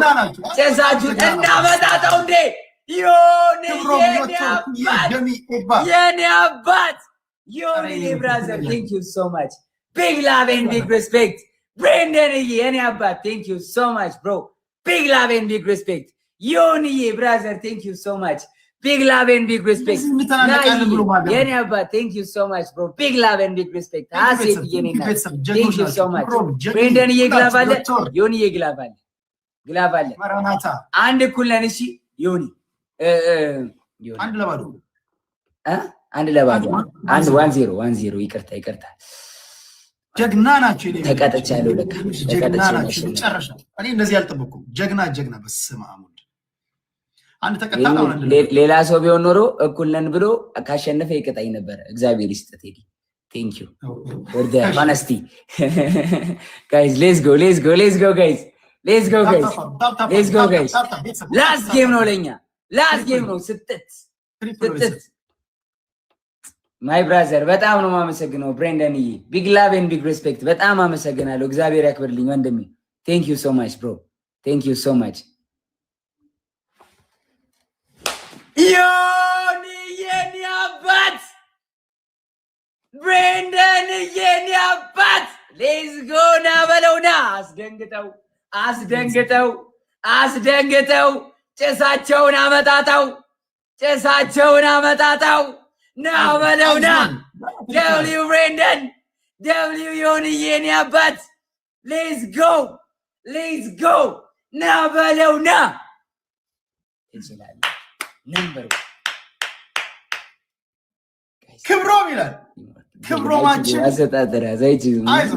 ጭሳችሁ እንዳመጣጣው እንዴ የኔ አባት የኔ brother thank you so much big love and big respect Brandon የኔ አባት thank you so much bro big love and big respect Yoni brother thank you so much big love and big respect የኔ አባት thank you so much bro big love and big respect አሴት የኔና thank you so much Brandon ግላብ አለ ዮኒ ግላብ አለ ማራናታ አንድ እኩል ነን እሺ ዮኒ አንድ ለባዶ አንድ 1-0 ይቅርታ ጀግና ናቸው ተቀጥቻለሁ ለካ ጀግና ናቸው ጨረሻ እኔ እንደዚህ አልጠበኩም ጀግና በስመ አብ አንድ ተቀጣጣው ሌላ ሰው ቢሆን ኖሮ እኩል ነን ብሎ ካሸነፈ ይቀጣኝ ነበር እግዚአብሔር ይስጥ ቴዲ thank you for the honesty guys let's go guys last game ነው ለኛ last game ነው ስትት ማይ ብራዘር በጣም ነው ማመሰግነው ብሬንደንዬ ቢግ ላቭ ኤንድ ቢግ ሪስፔክት በጣም አመሰግናለሁ እግዚአብሔር ያክብርልኝ ወንድሜ thank you so much bro thank you so much ዮኒ የኔ አባት ብሬንደን የኔ አባት let's go ና በለውና አስደንግጠው ጭሳቸውን አመጣጣው Now, Malona, W Brandon, W Yoni Yeni Abat. Let's go. Now, Malona. Number 1. ክብሮም ይላል ክብሮማችን አሰጣጠራ ዘይት አይዞ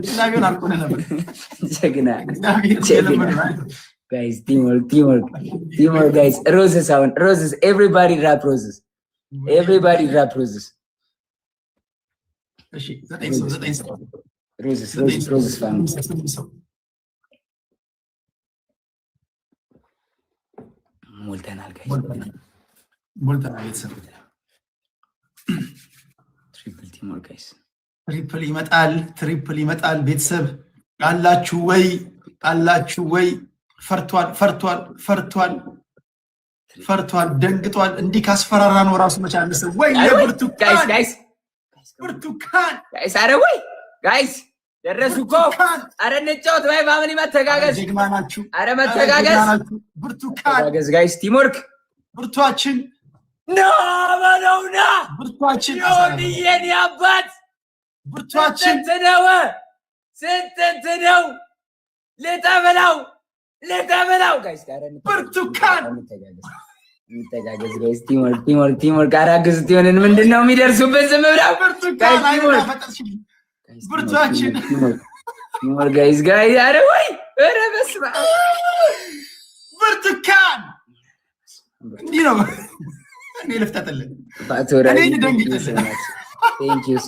ትላቢውን አልቆነ ነበር ጀግና guys teamwork guys roses everybody rap roses እሺ 9 ሰው roses family ሞልተናል ጋይስ ቤተሰብ ትሪፕል ይመጣል ቤተሰብ አላችሁ ወይ ፈርቷል ደንግጧል እንዲህ ካስፈራራ ነው ራሱ መቻል ሰው ወይ ብርቱካን ጋይስ አረ ወይ ጋይስ ደረሱ እኮ አረ እንጫወት ባይ ፋሚሊ መተጋገዝ ጀግና ናችሁ አረ መተጋገዝ ብርቱካን ጋይስ ቲምወርክ ብርቷችን በለውና ብርቷችን የኔ አባት ብርቷችን ስንት ነው ልጠብለው ጋይስ ብርቱካን እንተጋገዝ ጋይስ ቲምወርክ አራግዙት ይሆንን ምንድነው የሚደርሱበት ዝም ብለው ብርቷችን ቲምወርክ ጋይስ አረ ወይ አረ በስመ አብ ብርቱካን እንዲህ ነው እኔ ልፍታተልኝ እኔ ልደንግጥልኝ thank you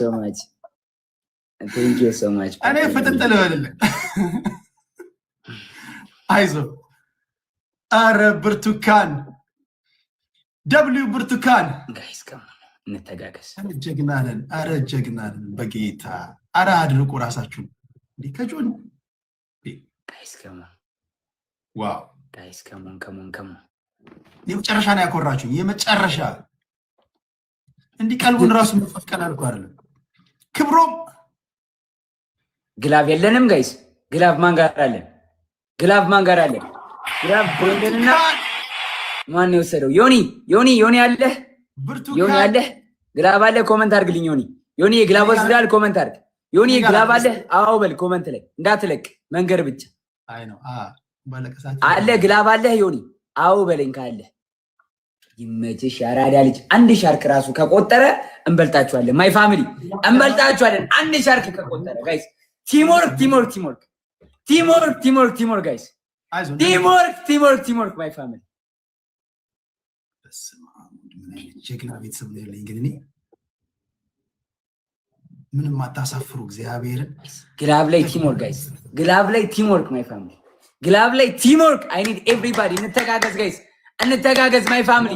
so much እኔ ፍጥጥል በልልኝ አይዞ አረ ብርቱካን ብርቱካን ጋይስ እንተጋገዝ ጀግና ነን በጌታ አረ አድርቁ ራሳችሁን እንዴ ከጆን ጋይስ ዋው ጋይስ ከሞን የመጨረሻ ነው ያኮራችሁኝ የመጨረሻ እንዲህ ቀልቡን ራሱ መፈቀል አልኩ አይደለም ክብሮም ግላቭ የለንም ጋይስ ግላቭ ማን ጋር አለን ግላቭ ብሬንደንና ማን የወሰደው ዮኒ አለ ዮኒ አለ ግላቭ አለ ኮመንት አድርግልኝ ዮኒ ግላቭ ወስዳል ኮመንት አድርግ ዮኒ ግላቭ አለ አዎ በል ኮመንት ላይ እንዳትለቅ መንገር ብቻ አይ ነው ባለቀሳት አለ ግላቭ አለ ዮኒ አዎ በለኝ ካለ ይመችሽ ያራዳ ልጅ አንድ ሻርክ ራሱ ከቆጠረ እንበልጣችኋለን ማይ ፋሚሊ እንበልጣችኋለን አንድ ሻርክ ከቆጠረ ጋይስ ቲምወርክ ጋይስ ቲምወርክ ማይ ፋሚሊ ጀግና ቤተሰብ ነው ያለኝ እንግዲህ ምንም አታሳፍሩ እግዚአብሔርን ግላቭ ላይ ቲምወርክ ጋይስ ግላቭ ላይ ቲምወርክ ማይ ፋሚሊ ግላቭ ላይ ቲምወርክ አይ ኒድ ኤቭሪባዲ እንተጋገዝ ጋይስ እንተጋገዝ ማይ ፋሚሊ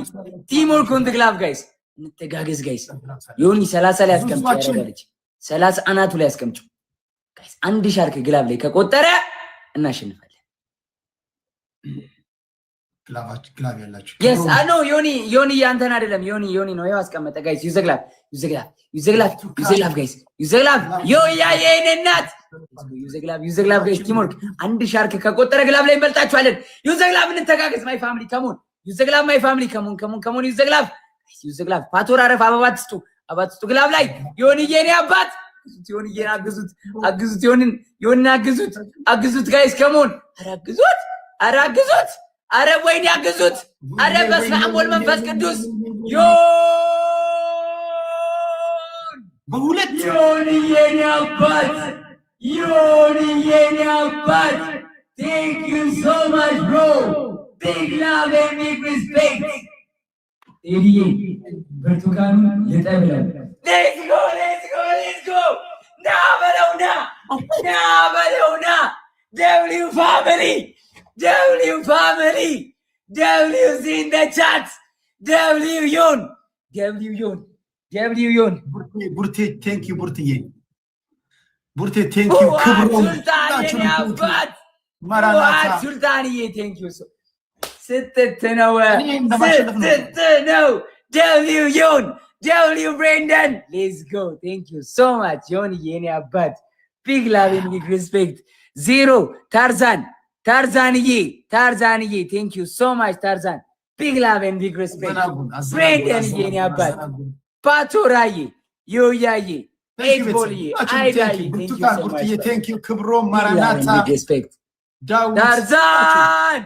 ቲምወርክ ኦን ዘ ግላቭ ጋይስ እንተጋገዝ ጋይስ ዮኒ 30 ላይ አስቀምጪ ያረጋለች 30 አናቱ ላይ አስቀምጪ ጋይስ አንድ ሻርክ ግላቭ ላይ ከቆጠረ እናሸንፋለን ግላቭ ያላችሁ yes I know ዮኒ ያንተን አይደለም ዮኒ ነው ያው አስቀመጠ ጋይስ ዩዘግላቭ ጋይስ ዩዘግላቭ የኔ እናት ዩዘግላቭ ጋይስ ቲምወርክ አንድ ሻርክ ከቆጠረ ግላቭ ላይ እንበልጣችኋለን ዩዘግላቭ እንተጋገዝ ማይ ፋሚሊ ከሞን ዩዘግላቭ ማይ ፋሚሊ ከሞን ዩዘግላቭ ፓቶራ ረፍ አበባ ትስጡ ግላቭ ላይ ዮኒ የኔ አባት ዮኒን አግዙት ዮኒን አግዙት ጋይስ ከሞን አራግዙት አረ ወይኔ አግዙት አረ በስመ አብ ወወልድ ወመንፈስ ቅዱስ በሁለት ዮኒ የኔ አባት thank you so much bro big love and big respect ኤዲዬ ብርቱካኑ የጠብለው let's go ና በለውና W W's in the chat W yon ቡርቴ ቴንክ ዩ ቡርቴ ቴንክ ዩ ክብሮም ማራናታ ሱልጣንዬ ቴንክ ዩ ስትት ነው W Brendan let's go thank you so much ዮኒ የኔ አባት big love and big respect zero ታርዛንዬ thank you so much ታርዛን big love and big respect Brendan የኔ አባት ፓቶራዬ ዮያዬ ኤድቦልዬ አይዳዬ thank you ክብሮም ማራናታ respect ታርዛን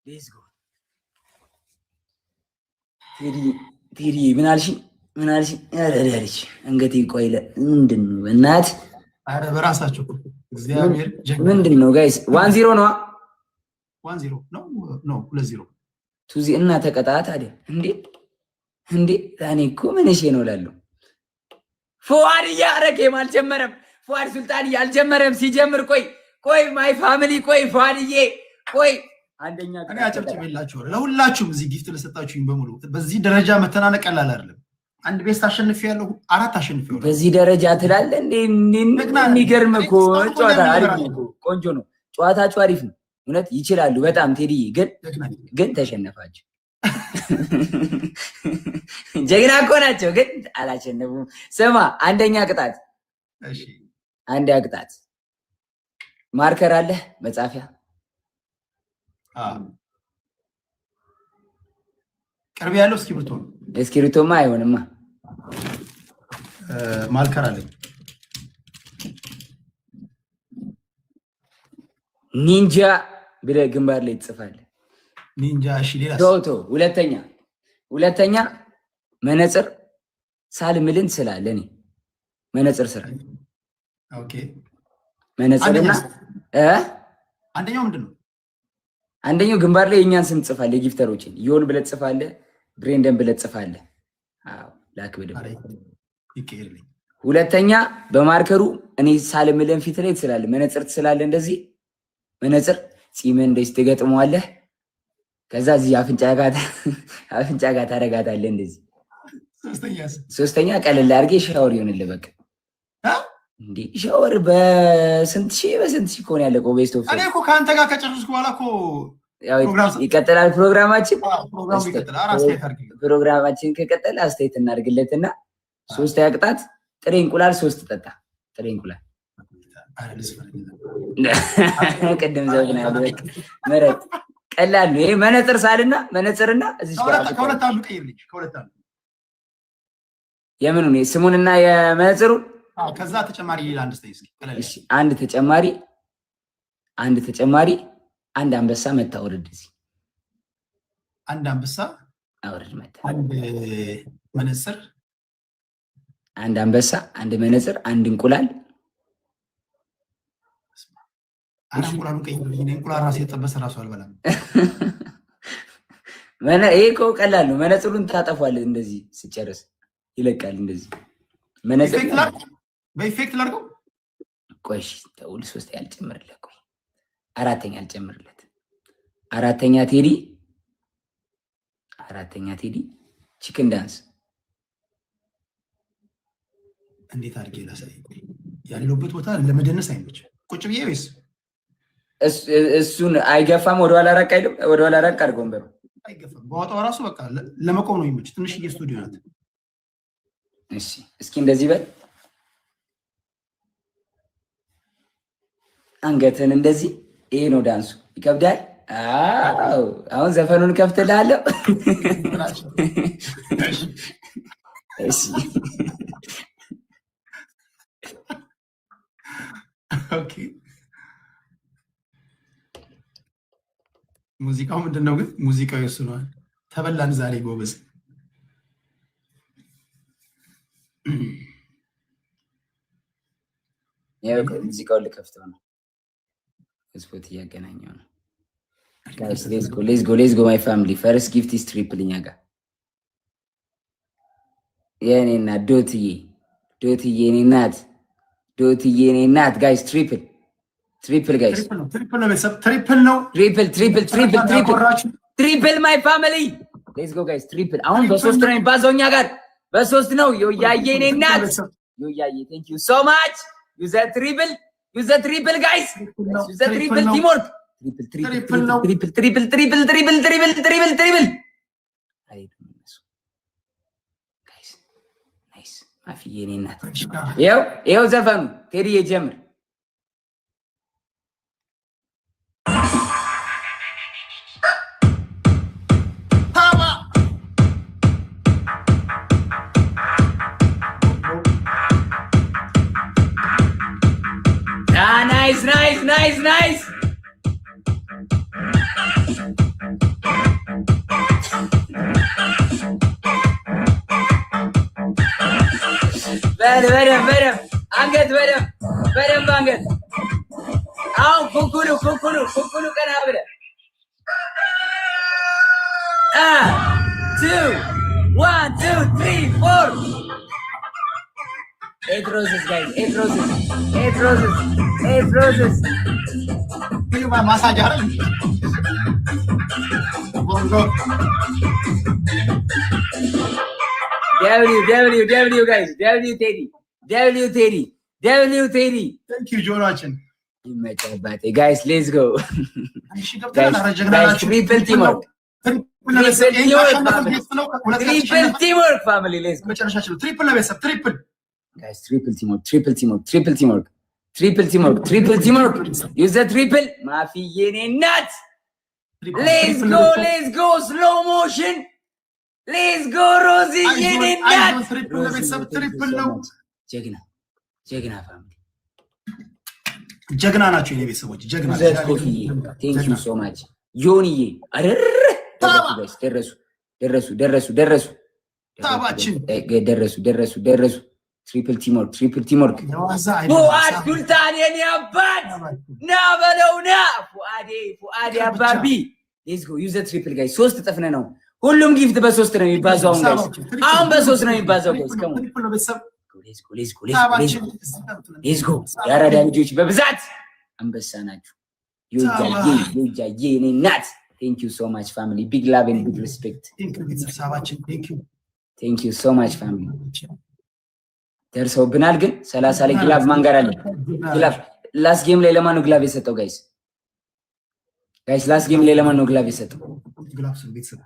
let's go ቴዲ ምን አልሽ ምን አልሽ? ያለለች እንግዲህ ቆይለ ምንድነው እናት? አረ በራሳቸው እግዚአብሔር ምንድነው ጋይስ? 1-0 ነው 1-0 ነው 2-0 ቱዚ እና ተቀጣጣ አይደል እንዴ ታኔ እኮ ምን እሺ ነው እላለሁ። ፉአድ ያረከም አልጀመረም። ፉአድ ሱልጣን ያልጀመረም ሲጀምር ቆይ ማይ ፋሚሊ ቆይ ፉአድዬ ቆይ አንደኛ እኔ አጨብጭቤላችኋለሁ ለሁላችሁም እዚህ ጊፍት ለሰጣችሁኝ በሙሉ። በዚህ ደረጃ መተናነቅ ቀላል አይደለም። አንድ ቤት አሸንፌያለሁ፣ 4 አሸንፌያለሁ። በዚህ ደረጃ ትላለህ እንዴ? የሚገርም እኮ ጨዋታ አሪፍ ነው፣ ቆንጆ ነው ጨዋታችሁ፣ አሪፍ ነው እውነት ይችላሉ በጣም ቴዲ። ግን ተሸነፋችሁ። ጀግና እኮ ናቸው ግን አላሸነፉም። ስማ አንደኛ ቅጣት ቅጣት ማርከር አለ መጻፊያ ቅርብ ያለው እስክሪብቶማ አይሆንማ። ማርከር አለኝ ኒንጃ ብለህ ግንባር ላይ ትጽፋለህ። ኒንጃ እሺ። ሌላ ቶቶ ሁለተኛ መነጽር ሳልምልን ስላለ እኔ መነጽር ስራ ኦኬ። መነጽርና አንደኛው ምንድነው? አንደኛው ግንባር ላይ የኛን ስም ጽፋለህ፣ የጊፍተሮችን ዮን ብለህ ጽፋለህ፣ ብሬንደን ብለህ ጽፋለህ። አዎ ላክ ብለህ ይቀርልኝ። ሁለተኛ በማርከሩ እኔ ሳልምልን ፊት ላይ ትስላለህ፣ መነጽር ትስላለህ። እንደዚህ መነጽር ጺምን እንደዚህ ትገጥመዋለህ። ከዛ እዚህ አፍንጫ ጋር ታረጋታለህ እንደዚህ። ሶስተኛ ቀለል አድርጌ ሻወር ይሆንልህ በቃ። እንዴ ሻወር በስንት ሺህ እኮ ነው ያለቀው በስቶፍ። እኔ እኮ ከአንተ ጋር ከጨረስኩ በኋላ እኮ ይቀጥላል ፕሮግራማችን። ፕሮግራማችን ከቀጠለ አስተያየት እናድርግለትና ሶስተኛ ቅጣት ጥሬ እንቁላል 3 ጠጣ። ጥሬ እንቁላል ቅድም ዘግና ያለበት መረጥ ቀላል ነው ይሄ። መነጽር ሳልና መነጽርና እዚህ ጋር ከሁለት አንዱ ቀይርልኝ። ከሁለት አንዱ የምኑን ስሙንና የመነጽሩን ከዛ ተጨማሪ ሌላ አንድ ስታይ እስኪ። እሺ አንድ ተጨማሪ አንድ አንበሳ መታ ወረድ። እዚህ አንድ አንበሳ አውረድ መታ። አንድ መነጽር፣ አንድ አንበሳ፣ አንድ መነጽር፣ አንድ እንቁላል። እንቁላሉ ቀይርልኝ። እንቁላል ራሴ የተጠበሰ ራሱ አልበላም። ይሄ እኮ ቀላል ነው። መነጽሩን ታጠፋለህ እንደዚህ ስጨርስ ይለቃል እንደዚህ። መነጽር በኢፌክት ላድርገው። ቆይ ተውል 3 ያልጨምርለት። ቆይ 4ኛ አልጨምርለት። 4ኛ ቴዲ ቺክን ዳንስ እንዴት አድርጌ ላሳይ? ያለውበት ቦታ ለመደነስ አይመች። ቁጭ ብዬ ወይስ እሱን አይገፋም? ወደኋላ ራቅ አይልም? ወደኋላ ራቅ አድርገው ወንበሩ አይገፋም። በወጣው ራሱ በቃ ለመቆም ነው የሚመች። ትንሽዬ ስቱዲዮ ናት። እሺ እስኪ እንደዚህ በል። አንገትን እንደዚህ። ይሄ ነው ዳንሱ። ይከብዳል? አዎ አሁን ዘፈኑን ከፍትልሃለሁ። እሺ ኦኬ። ሙዚቃው ምንድን ነው ግን? ሙዚቃው ይወስነዋል። ተበላን ዛሬ ጎበዝ። ሙዚቃውን ልከፍተው ነው። ስፖርት እያገናኘው ነው። ሌትስ ጎ ማይ ፋሚሊ። ፈርስት ጊፍት ኢዝ ትሪፕል እኛ ጋር የኔ እናት ዶትዬ የኔ እናት ዶትዬ የኔ እናት። ጋይስ ትሪፕል ጋይስ ትሪፕል ማይ ፋሚሊ ሌትስ ጎ ጋይስ ትሪፕል። አሁን በ3 ነው የሚባዛው እኛ ጋር በ3 ነው። ዮያዬ የኔ እናት ዮያዬ ቴንክ ዩ ሶ ማች ዩዘ ትሪፕል ጋይስ ዩዘ ትሪፕል ቲምወርክ ትሪፕል ናይስ ማፊዬ የኔ እናት። ይኸው ዘፈኑ ቴዲዬ ጀምር። ናይስ በደንብ አንገት በደንብ አንገት። አሁን ኩኩሉ ቀና ብለህ 2 1 2 3 4 8 roses guys 8 roses ማሳጅ አይደል ቦንጎ W guys W Teddy thank you ጆሮአችን ይመጣባቴ guys let's go guys triple teamwork family let's go መጨረሻችን ትሪፕል ነው ቤተሰብ ትሪፕል guys triple teamwork use the triple ማፊ የኔ እናት let's go slow motion let's go Rosie የኔ እናት ትሪፕል ነው ቤተሰብ ትሪፕል ነው ጀግና ፋሚሊ ጀግና ናቸው የኔ ቤተሰቦች ጀግና thank you so much ዮኒዬ አረር ደረሱ ታባችን ደረሱ ትሪፕል ቲምወርክ ፉአድ ሱልጣን የኔ አባት ና በለው ና ፉአዴ አባቢ ሌትስ ጎ ዩዝ ዘ ትሪፕል ጋይስ 3 እጥፍ ነው ሁሉም ጊፍት በ3 ነው የሚባዛው አሁን በ3 ነው የሚባዛው ጋይስ ከሙ ሌትስ ጎ ያራዳ ልጆች በብዛት አንበሳ ናችሁ ዩጃዬ የኔ ናት thank you so much family big love and big respect thank you so much family ደርሰውብናል ግን 30 ላይ ግላቭ ማን ጋር አለ ግላቭ ላስት ጌም ላይ ለማን ነው ግላቭ የሰጠው ጋይስ ላስት ጌም ላይ ለማን ነው ግላቭ የሰጠው ግላቭ ቤተሰብ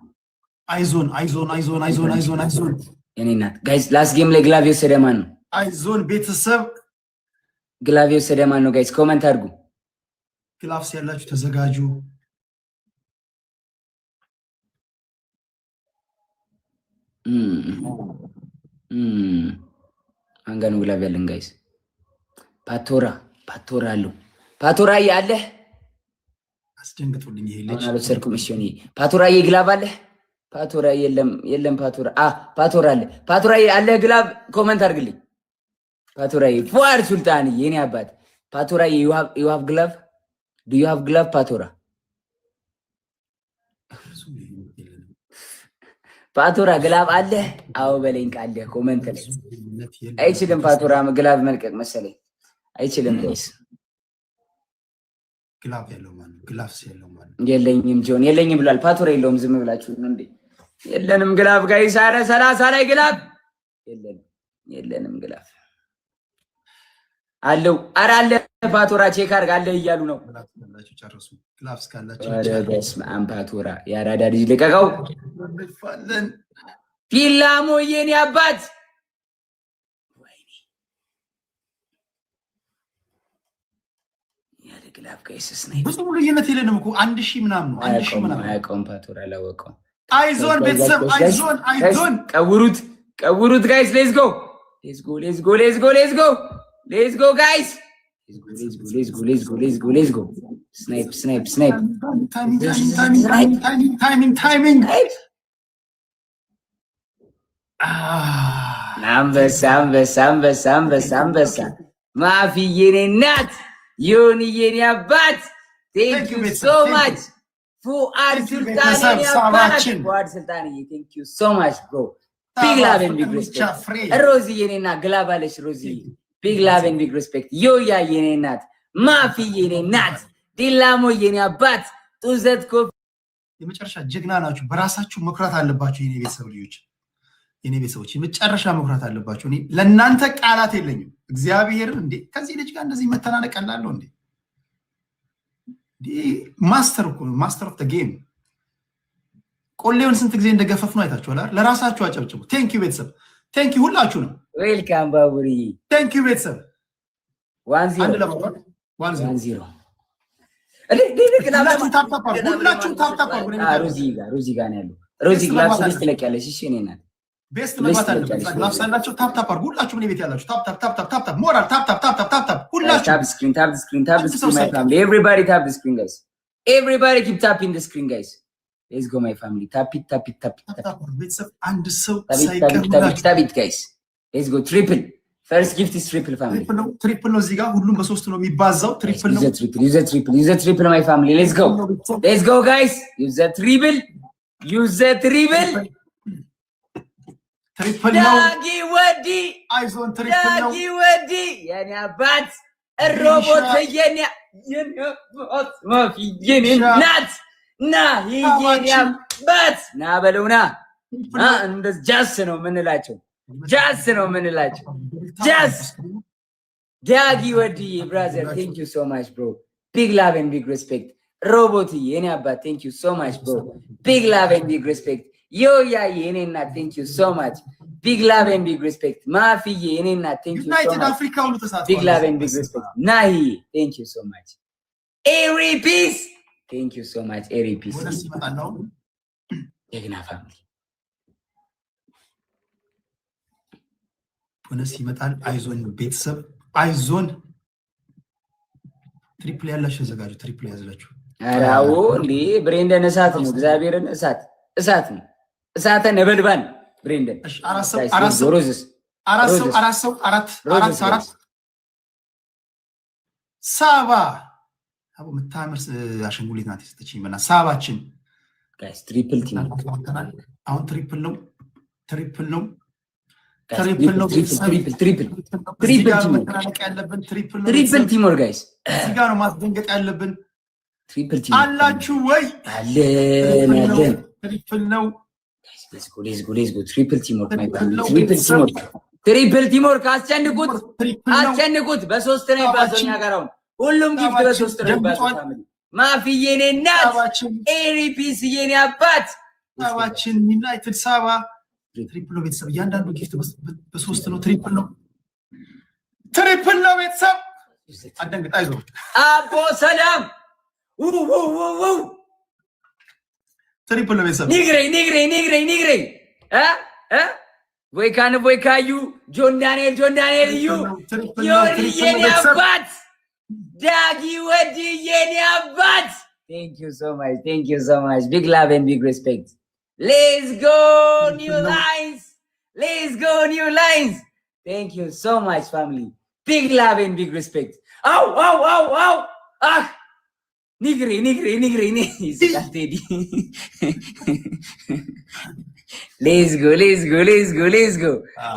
አይዞን የኔ እናት ጋይስ ላስት ጌም ላይ ግላቭ የወሰደ ማን ነው አይዞን ቤተሰብ ግላቭ የወሰደ ማን ነው ጋይስ ኮሜንት አድርጉ ግላቭስ ያላችሁ ተዘጋጁ አንጋኑ ግላቭ ያለን ጋይስ ፓቶራ አለው ፓቶራ ያለ አስደንግጡልኝ ይሄ ልጅ አልወሰድኩም እሺ ፓቶራ ግላቭ አለ ፓቶራ የለም ፓቶራ አለ ግላቭ ኮሜንት አድርግልኝ ፓቶራ ፉአድ ሱልጣን የኔ አባት ፓቶራ you have glove do you have glove ፓቶራ ፓቶራ ግላቭ አለ አው በለኝ ካለ ኮሜንት ላይ አይችልም ፓቶራ ግላቭ መልቀቅ መሰለኝ አይችልም ጋይስ ግላቭ ያለው ማን ግላቭስ ያለው ማን የለኝም ጆን የለኝም ብሏል ፓቶራ የለውም ዝም ብላችሁ ነው እንዴ የለንም ግላቭ ጋይስ አረ 30 ላይ ግላቭ የለንም ግላቭ አለው አረ አለ ፓቶራ ቼክ አድርግ አለ እያሉ ነው ጨርሱ ግላቭስ ካላችሁ አረ በስመ አብ ፓቶራ ያራዳ ልጅ ልቀቀው ፊላሞ የኔ አባት ወይኔ ያለ ግላቭ ጋይስ ስናይ ብዙ ልዩነት የለንም እኮ 1000 ምናምን ነው 1000 ምናምን አያውቀውም ፓቶራ አላወቀው አይዞን ቤተሰብ አይዞን ቀውሩት ጋይስ ሌትስ ጎ ጋይስ ሌትስ ጎ ስናይፕ ታይሚንግ አንበሳ ማፊ የኔ እናት ዮኒ የኔ አባት thank you so much ፉአድ ሱልጣን የኔ አባት ፉአድ ሱልጣን thank you so much bro big love and big respect ሮዚ የኔ እናት ግላቭ አለሽ ሮዚ big love and big respect ዮያ የኔ እናት ማፊ የኔ እናት ዲላሞ የኔ አባት ጡዘት ኮፍ የመጨረሻ ጀግና ናችሁ በራሳችሁ መኩራት አለባችሁ የኔ ቤተሰብ ልጆች የኔ ቤተሰቦች የመጨረሻ መኩራት አለባችሁ እኔ ለእናንተ ቃላት የለኝም እግዚአብሔር እንዴ ከዚህ ልጅ ጋር እንደዚህ መተናነቅ አላለሁ እንዴ ማስተር ኦፍ ዘ ጌም ቆሌውን ስንት ጊዜ እንደገፈፍ ነው አይታችኋል አይደል ለራሳችሁ አጨብጭቡ ቴንክ ዩ ቤተሰብ ቴንክ ዩ ሁላችሁ ነው ዌልካም ባቡሪ ቴንክ ዩ ቤተሰብ 1-0 ሁላችሁም ታፕታፕ ሮዚ ጋር ነው ያለው ሮዚ ግላቭ ስልክ ትለቂያለሽ እሺ እኔ እናት ቤስት መግባት አለበት ግላቭ ሳላችሁ ታፕታፕ አድርጉ ሁላችሁም እኔ ቤት ያላችሁ ታፕታፕ ሞራል ታፕታፕ ሁላችሁ ታፕ ስክሪን my family everybody tap the screen guys everybody keep tapping the screen guys let's go my family tap it ቤተሰብ አንድ ሰው tap it guys let's go triple First gift is triple family. Triple ነው እዚህ ጋር ሁሉም በሶስት ነው የሚባዛው ትሪፕል ነው use a triple my family. Let's go guys. Use a triple ትሪፕል ነው ዳጊ ወዲ አይዞን ትሪፕል ነው ዳጊ ወዲ የኔ አባት ሮቦት የኔ አባት ማፊ የኔ ናት ና የኔ አባት ና በለውና እንደዚህ ጃስ ነው የምንላቸው ጃስ ዳጊ ወዲ brother thank you so much bro big love and big respect ሮቦት የኔ አባት thank you so much bro big love and big respect yo ya የኔ እናት thank you so much big love and big respect ማፊ የኔ እናት thank you so United much Africa ሁሉ ተሳትፏል big love and big respect ናሂ thank you so much every peace thank you so much every peace ወደስ ይመጣል ነው የግና ፋሚሊ ወደስ ይመጣል አይዞን ቤተሰብ አይዞን ትሪፕል ያላችሁ ዘጋጁ ትሪፕል ያዘላችሁ አራው እንዴ ብሬንደን እሳት ነው እግዚአብሔርን እሳት ነው እሳተ ነበልባል ብሬንደን አራት ሳባ አቡ መታመር አሸንጉሊት ናት የሰጠችኝ በና ሳባችን ጋይስ ትሪፕል ቲም አሁን ትሪፕል ነው ትሪፕል ቲም ጋይስ እዚህ ጋር ነው ማስደንገጥ ያለብን ትሪፕል ቲም አላችሁ ወይ አለን ትሪፕል ነው let's go triple teamwork my family triple teamwork አስጨንቁት በሶስት ነው ባሰኛ ጋራው ሁሉም ጊፍት በሶስት ነው ባሰኛ ፋሚሊ ማፊ የኔ እናት ኤሪፒስ የኔ አባት ሳባችን ዩናይትድ ሳባ ትሪፕል ነው ቤተሰብ እያንዳንዱ ጊፍት በሶስት ነው ትሪፕል ነው ቤተሰብ አደንግጣ ይዞ አቦ ሰላም ትሪፕል ነው ቤተሰብ ኒግሬ ወይካዩ ጆን ዳንኤል ዩ የኔ አባት ዳጊ ወዲ የኔ አባት thank you so much big love and big respect let's go new lines thank you so much family big love and big respect ow Nigre. Let's go.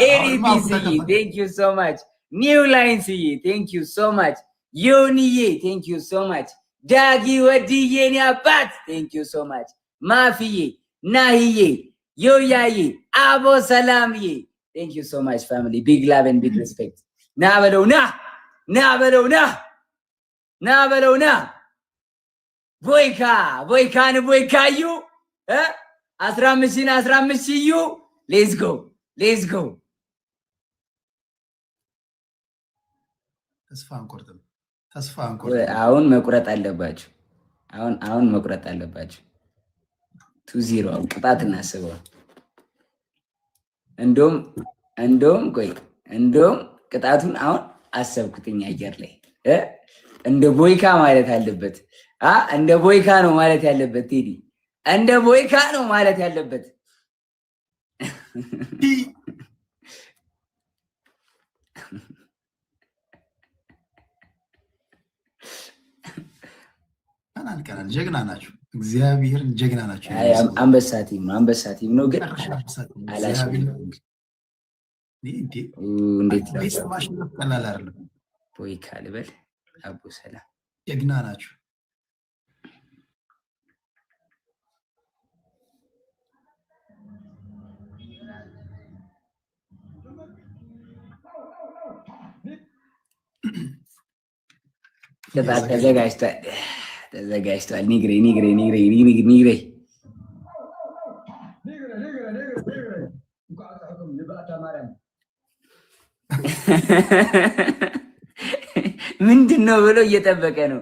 ADPC, thank you so much. New lines, thank you so much. Yoni, thank you so much. Dagi Wadi Pat, thank you so much. Mafi, Nahi, Yoyayi, Abo Salam, thank you so much, family. Big love and big respect. Nabalona. ቦይካዩ 15 ዩ let's go ተስፋ አንቆርጥም አሁን መቁረጥ አለባችሁ 2-0 ቅጣት እናስበው እንደውም ቅጣቱን አሁን አሰብኩትኝ አየር ላይ እንደ ቦይካ ማለት አለበት እንደ ቦይካ ነው ማለት ያለበት ቴዲ እንደ ቦይካ ነው ማለት ያለበት አናልቀናል ጀግና ናችሁ እግዚአብሔር ጀግና ናችሁ አንበሳ ቲም ነው ግን አላሽም እንዴት ነው ቀላል አይደለም ቦይካ ልበል አቡ ሰላም ጀግና ናችሁ ተዘጋጅቷል ኒግሬ ምንድን ነው ብሎ እየጠበቀ ነው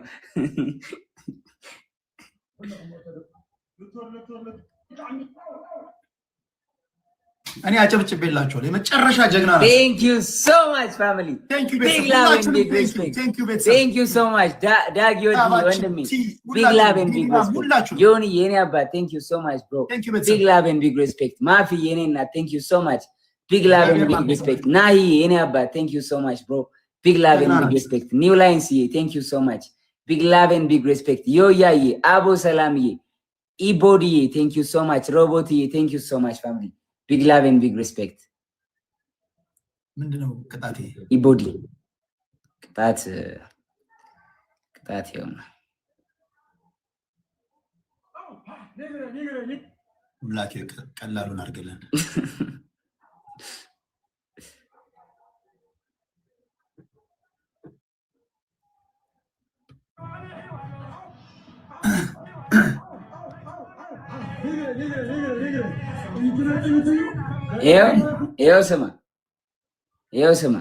እኔ አጨብጭቤላችኋለሁ የመጨረሻ ጀግና ነው thank you so much family big love and big respect thank you so much ዳጊ ወንድሜ big love and big respect ዮኒ የኔ አባት thank you so much bro big love and big respect ማፊ የኔ እናት thank you so much Big love and big respect. Nahi, any abba, thank you so much, bro. Big love and big respect. New lines here, thank you so much. Big love and big respect. Yo yayi, Abu Salami, Ibodi, thank you so much. Roboti, thank you so much, family. Big love and big respect. Ibodi. That's him. Black ቀላሉን አርገለን ይኸው ስማ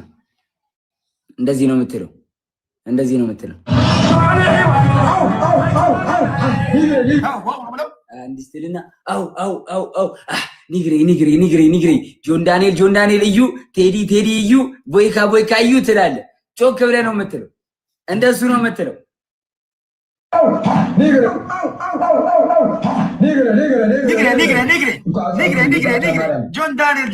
እንደዚህ ነው የምትለው አንድ ስትልና አው ኒግሪ ጆን ዳንኤል እዩ ቴዲ እዩ ቦይካ እዩ ትላለህ። ጮክ ብለህ ነው የምትለው። እንደሱ ነው የምትለው። ጆን ዳንኤል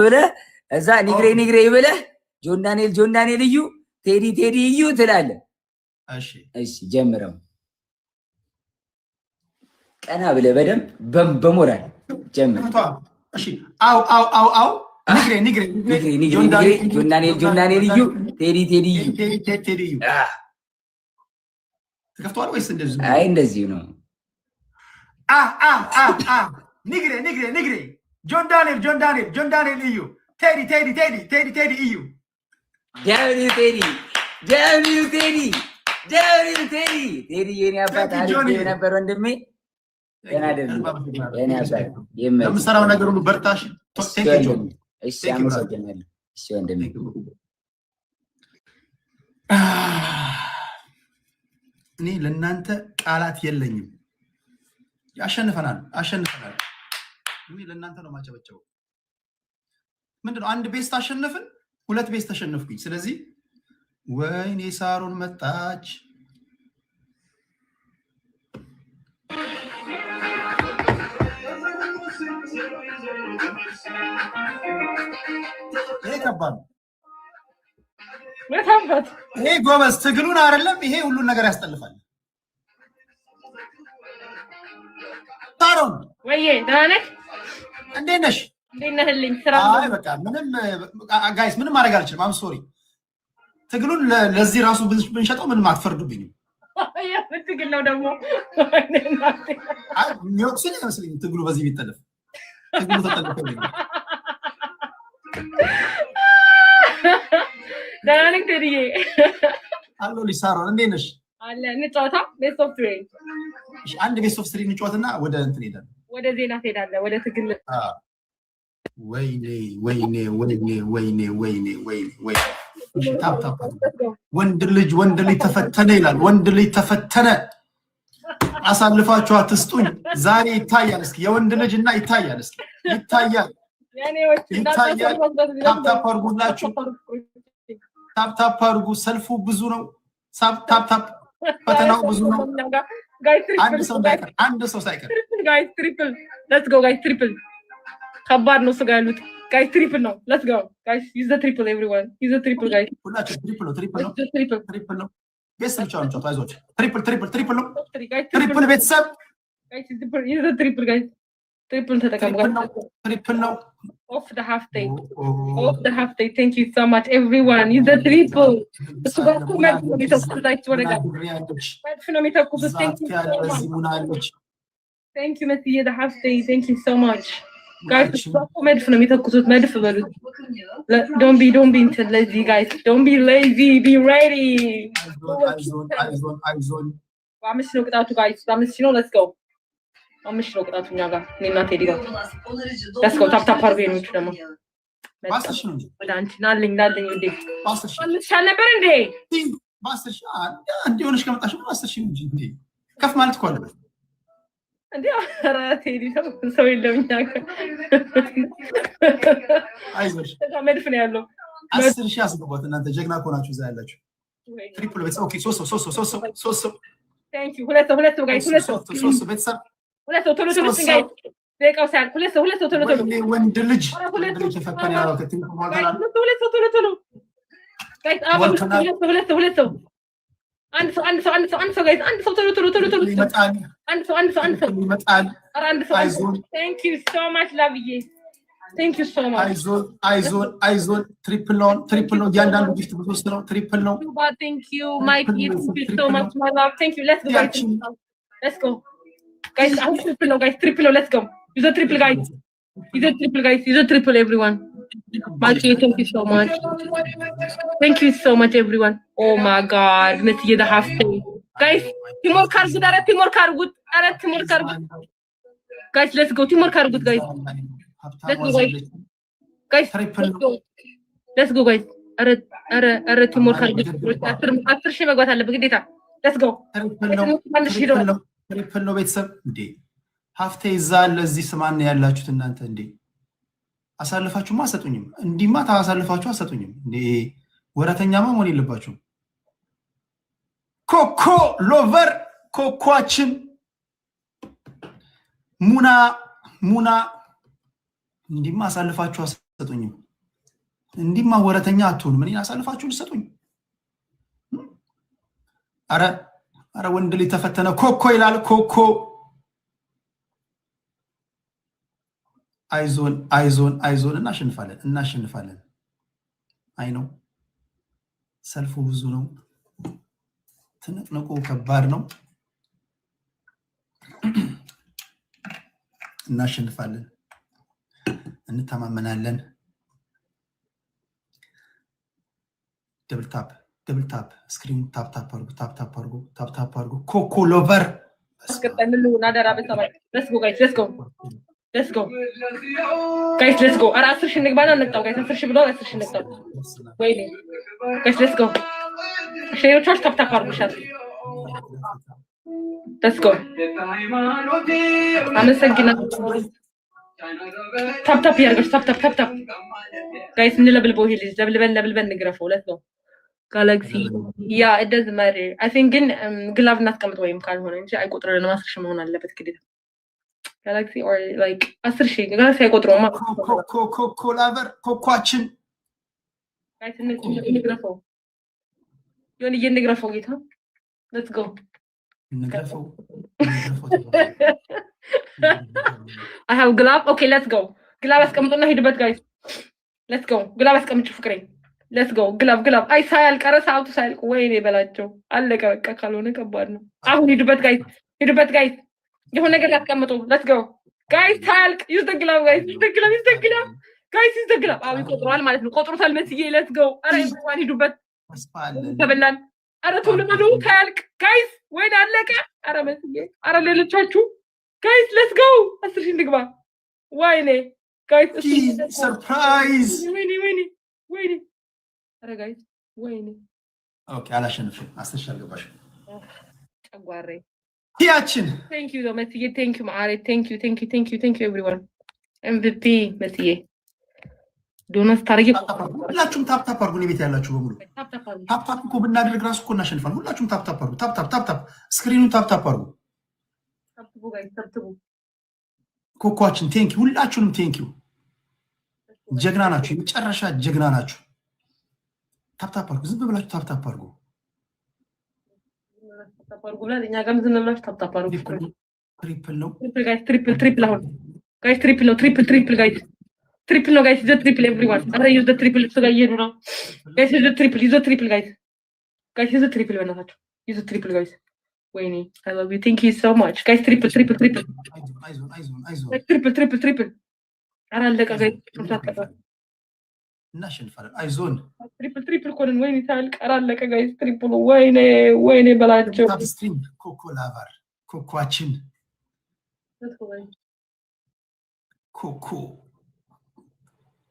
ብለህ እዛ ኒግሬ ብለህ ጆን ዳንኤል እዩ ቴዲ እዩ ትላለህ። እሺ ጀምረው። ቀና ብለህ በደንብ በሞራል ጀምር። እሺ አው ኒግሬ ጆን ዳንኤል እዩ ቴዲ እዩ ተከፍቷል ወይስ እንደዚህ? አይ እንደዚህ ነው። ኒግሬ ጆን ዳንኤል እዩ ቴዲ እዩ ቴዲ የኔ አባት አሪፍ ነበር ወንድሜ። ለምሰራው ነገር ሁሉ በርታሽ። እሺ አመሰግናለሁ። እሺ ወንድሜ እኔ ለእናንተ ቃላት የለኝም። አሸንፈናል። እኔ ለእናንተ ነው ማጨበጨበው። ምንድነው አንድ ቤስት አሸነፍን፣ 2 ቤስት ተሸነፍኩኝ። ስለዚህ ወይኔ ሳሮን መጣች። ይሄ ከባድ ነው። ይሄ ጎበዝ ትግሉን አይደለም፣ ይሄ ሁሉን ነገር ያስጠልፋል። ሳሮን ወይዬ ደህና ነህ? እንዴት ነሽ? እንዴት ነህልኝ? ስራ አይ በቃ ጋይስ ምንም ማድረግ አልችልም። አም ሶሪ። ትግሉን ለዚህ ራሱ ብንሸጠው ምንም አትፈርዱብኝም። ትግል ነው ደግሞ የሚወቅሱኝ አይመስለኝም። ትግሉ በዚህ ቢጠለፍ ትግሉ ተጠልፈ ደህና ነህ ቴዲዬ? አሎ ሳሮን እንዴት ነሽ? አለ እንጫወታ። ቤስት ኦፍ 3 አንድ ቤስት ኦፍ 3 እንጫወትና ወደ እንትን ሄዳለን። ወደ ዜና ትሄዳለህ። ወደ ትግል ወይኔ ታፕ ወንድ ልጅ ተፈተነ ይላል። ወንድ ልጅ ተፈተነ። አሳልፋችሁ አትስጡኝ። ዛሬ ይታያል። እስኪ የወንድ ልጅ እና ይታያል። እስኪ ይታያል። ታፕ አድርጉላችሁ። ታፕ አድርጉ። ሰልፉ ብዙ ነው። ታፕ ፈተናው ብዙ ነው። አንድ ሰው ሳይቀር ጋይስ ትሪፕል ሌትስ ጎ ጋይስ ትሪፕል ከባድ ነው። ስጋ ያሉት ጋይስ ትሪፕል ነው። ሌትስ ጎ ጋይስ ዩዝ ዘ ትሪፕል ኤቭሪዋን ዩዝ ዘ ትሪፕል ጋይስ ሁላችሁ ትሪፕል ነው። ቤተሰብ ብቻ ነው ጫወቱ። አይዞች ትሪፕል ነው። ትሪፕል ቤተሰብ ጋይስ ዩዝ ዘ ትሪፕል ጋይስ ትሪፕል ተጠቀሙ ጋይስ ትሪፕል ነው። off the half day thank you so much everyone use the triple እሱ ጋር ኮሜንት ነው የተሰጣችሁ ወደ ጋር ነው የሚተኩት። thank you መስዬ the half day thank you so much guys ኮሜንት ነው የሚተኩት። መድፍ በሉት። don't be into lazy guys, don't be lazy, be ready። አይዞን አምስት ነው ቅጣቱ ጋይስ፣ አምስት ነው። let's go አምስት ነው ቅጣቱ እኛ ጋር እኔና ቴዲ ጋር let's go ታፕ አድርጉ። የኔዎች ደግሞ ባስሽ ነው ወደ አንቺ ናልኝ እንዴ ባስሽ ሻል ነበር እንዴ ባስሽ አንዴ ሆነሽ ከመጣሽ ባስሽ እንዴ ከፍ ማለት እኮ አለበት እንዴ። ኧረ ቴዲ ሰው የለም እኛ ጋር። አይዞሽ መድፍ ነው ያለው። 10,000 አስገባት። እናንተ ጀግና እኮ ናችሁ እዛ ያላችሁ። ትሪፕል ቤተሰብ ኦኬ። ሶስት thank you ሁለት ጋይስ ሁለት ቤተሰብ ሁለት ቶሎ ጋይስ ደቂቃው ሳያልቅ ሁለት ሰው ቶሎ ወንድ ልጅ ተፈተነ ያው ከትንሽ ማገላል ሁለት ሰው ጋይስ ሁለት ሰው አንድ ሰው ጋይስ አንድ ሰው ቶሎ ይመጣል አንድ ሰው ይመጣል አንድ ሰው thank you so much ላብዬ thank you so much አይዞን ትሪፕል ነው ያንዳንዱ ጊፍት በሶስት ነው ትሪፕል ነው thank you Mike thank you so much my love thank you let's go guys triple no let's go use a triple guys use a triple everyone Mike thank you so much everyone oh my god let's get the half day guys teamwork good guys let's go teamwork good guys let's go guys let's go guys አረ teamwork good 10 ሺህ መግባት አለበት ግዴታ let's go ትሪፕል ነው ቤተሰብ እንዴ ሀፍቴ ይዛል ለዚህ ስማን ያላችሁት እናንተ እንዴ አሳልፋችሁማ አሰጡኝም እንዲማ ታሳልፋችሁ አሰጡኝም እንዴ ወራተኛማ ሆነ ይልባችሁ ኮኮ ሎቨር ኮኮአችን ሙና እንዲማ አሳልፋችሁ አሰጡኝም እንዲማ ወራተኛ አትሆኑ ምን አሳልፋችሁ ልሰጡኝ አረ ወንድ ልጅ ተፈተነ ኮኮ ይላል ኮኮ አይዞን እናሸንፋለን አይ ነው ሰልፉ ብዙ ነው ትንቅንቁ ከባድ ነው እናሸንፋለን እንተማመናለን ደብል ታፕ ስክሪን ታፕ አድርጉ ኮኮ ሎቨር አስቀጠልሉ ናደራ በሰማይ let's go guys let's go ara 10 ሺህ ንግባና እንጣው guys 10 ሺህ ብሎ 10 ሺህ እንጣው ወይኔ guys let's go ሼሮቻች ታፕ አድርጉ ሻት let's go አመሰግናለሁ ታፕ ያርገሽ ታፕ guys እንለብልበው ይሄ ልጅ ለብልበን ንግረፈው let's go Galaxy yeah it doesn't matter I think ግን ግላቭ እናስቀምጥ ወይም ካልሆነ እንጂ አይቆጥረንም 10 ሺህ መሆን አለበት ግዴታ Galaxy or like 10 ሺህ Galaxy አይቆጥረውማ ኮኮ ላቨር ኮኮአችን guys እንግረፈው ዮኒ እንግረፈው ጌታ let's go እንግረፈው I have glove okay let's go glove አስቀምጡና ሄድበት guys let's go glove አስቀምጡ ፍቅሬ let's go glove አይ ሳያል ቀረሳውቱ ሳያል ወይኔ በላቸው አለቀ በቃ ካልሆነ ከባድ ነው አሁን ሄድበት guys የሆነ ነገር ያስቀምጡ let's go guys ታልቅ use the glove guys use the glove አው ይቆጥራል ማለት ነው ቆጥሩታል መስዬ let's go አረ እንኳን ሄዱበት ተበላን አረ ቶሎ ነው ታልቅ guys ወይኔ አለቀ አረ መስዬ አረ ሌሎቻችሁ guys let's go 10 ሺህ እንግባ ወይኔ guys ሰርፕራይዝ ወይኔ አረ guys ወይኔ ኦኬ አላሸንፍም አስተሻል ገባሽ ጨጓሬ ቲያችን thank you መስዬ thank you ማሬ thank you everyone MVP መስዬ ዶናስ ታርጌ ሁላችሁም ታፕ አድርጉ ቤት ያላችሁ በሙሉ ታፕ እኮ ብናደርግ ራሱ እኮ እናሸንፋለን ሁላችሁም ታፕ አድርጉ ታፕ ስክሪኑን ታፕ አድርጉ ኮኮአችን ቴንክ ዩ ሁላችሁንም ቴንክ ዩ ጀግና ናችሁ የመጨረሻ ጀግና ናችሁ ታፕ አድርጉ ዝም ብላችሁ ታፕ አድርጉ ብለኛ ጋም ዝም ብላችሁ ታፕ አድርጉ ትሪፕል ነው ትሪፕል አሁን guys triple guys triple no guys use the triple everyone I use the triple so guys you know guys use the triple guys use the triple በእናታችሁ use the triple guys ወይኔ I love you thank you so much guys triple አይዞን triple አራለቀ guys እናሸንፋለን አይዞን triple ኮንን ወይኔ ታልቅ አራለቀ guys triple ወይኔ በላቸው ታፕ ስትሪም ኮኮ ላቨር ኮኮአችን ኮኮ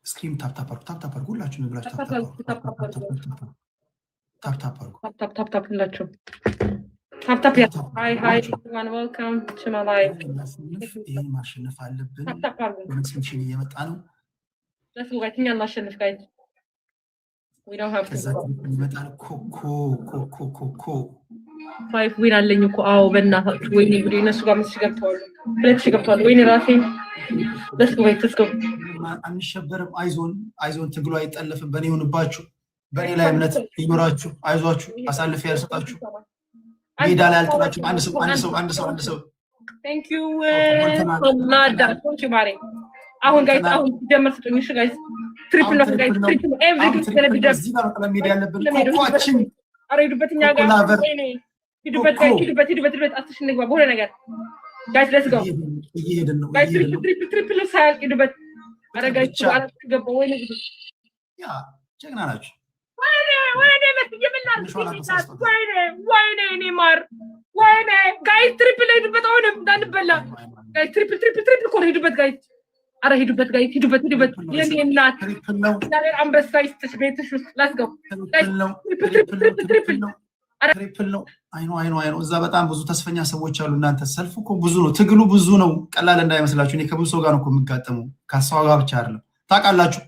ስክሪም ታፕ አድርጉ ሁላችሁ ነው ብላችሁ ታፕ ሁላችሁ ታፕ ያ ሃይ everyone welcome to my live ይሄ ማሸነፍ አለብን መስምሽን እየመጣ ነው let's go guys እናሸንፍ guys we don't have to ይመጣል ኮኮ 5 ዊን አለኝ እኮ አዎ በእናታችሁ ወይኔ ጉዴ እነሱ ጋር መስሽ ገብተዋል 2000 ገብተዋል ወይኔ ራሴ ለስከው አንሸበርም አይዞን ትግሉ አይጠለፍም በኔ ይሁንባችሁ በኔ ላይ እምነት ይኖራችሁ አይዟችሁ አሳልፌ ያልሰጣችሁ ሜዳ ላይ አልጥላችሁ አንድ ሰው thank you ማዳ ቶንቺ ማሬ አሁን ጋይስ አሁን ጀመር ስጡኝ እሺ ጋይስ ትሪፕል ነው ጋይስ ትሪፕል ኤቭሪቲንግ ገና ቢደርስ እዚህ ጋር በጣም ሜዳ ያለብን ኮኮአችን አሬዱበትኛ ጋር ወይኔ ሂዱበት አትሽንግባ በሆነ ነገር ጋይስ let's go እየሄድን ነው ጋይስ ትሪፕል ሳይል ሂዱበት አረጋች አራት ገባ ወይኔ ያ ጀግና ናችሁ ወይኔ ወይኔ እኔ ማር ወይኔ ጋይስ ትሪፕል ሂዱበት አሁንም እንዳንበላ ጋይስ ትሪፕል ኮር ሂዱበት ጋይስ አረ ሂዱበት ጋይስ ሂዱበት የኔ እናት ዛሬ አንበሳ ይስጥሽ ቤትሽ ውስጥ let's go ትሪፕል ነው አይኖ እዛ በጣም ብዙ ተስፈኛ ሰዎች አሉ እናንተ ሰልፉ እኮ ብዙ ነው ትግሉ ብዙ ነው ቀላል እንዳይመስላችሁ እኔ ከብዙ ሰው ጋር ነው የምጋጠመው ከሳው ጋር ብቻ አይደለም ታውቃላችሁ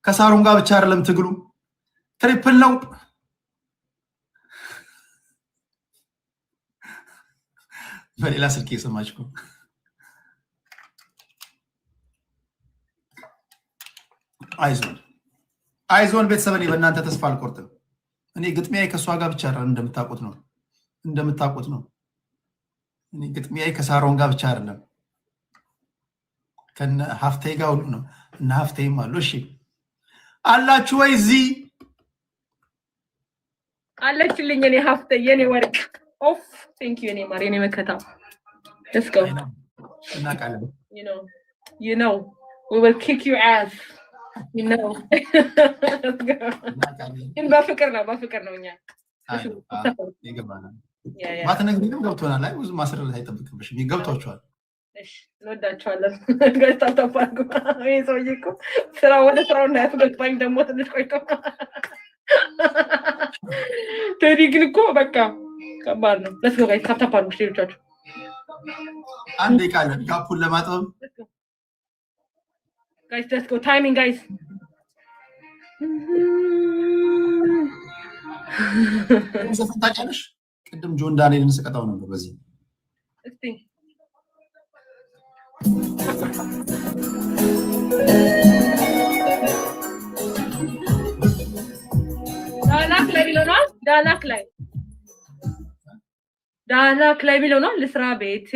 ከሳሩን ጋር ብቻ አይደለም ትግሉ ትሪፕል ነው በሌላ ስልክ እየሰማችሁ አይዞን ቤተሰብኔ በእናንተ ተስፋ አልቆርጥም እኔ ግጥሚያዬ ከሷ ጋር ብቻ አይደለም እንደምታውቁት ነው እኔ ግጥሚያዬ ከሳሮን ጋር ብቻ አይደለም ከነ ሀፍቴ ጋር ሁሉ ነው እና ሀፍቴም አሉ እሺ አላችሁ ወይ እዚህ አለችልኝ እኔ ሀፍቴ የኔ ወርቅ ኦፍ ቴንክ ዩ እኔ ማር የኔ መከታ let's go እናቃለን you know we will kick your ass you know in በፍቅር ነው እኛ ይገባናል ማተነግሪንም ገብቶናል ላይ ብዙ ማስረዳት አይጠብቅብሽም ይገብቷቸዋል እሺ እንወዳቸዋለን ጋይስ ታጣፋጉ ወይ ሰውዬ እኮ ወደ ስራው እንዳያስገባኝ ደግሞ ትንሽ ቆይቶ ቴዲ ግን እኮ በቃ ከባድ ነው let's go guys ታጣፋጉ ሼርቻችሁ አንዴ ቃል ጋፑን ለማጥበብ guys let's go timing guys ዘፈን ታውቂያለሽ ቅድም ጆን ዳንኤልን ስቀጣው ነበር በዚህ እስቲ ዳላክ ላይ ሚለው ነው ለስራ ቤቴ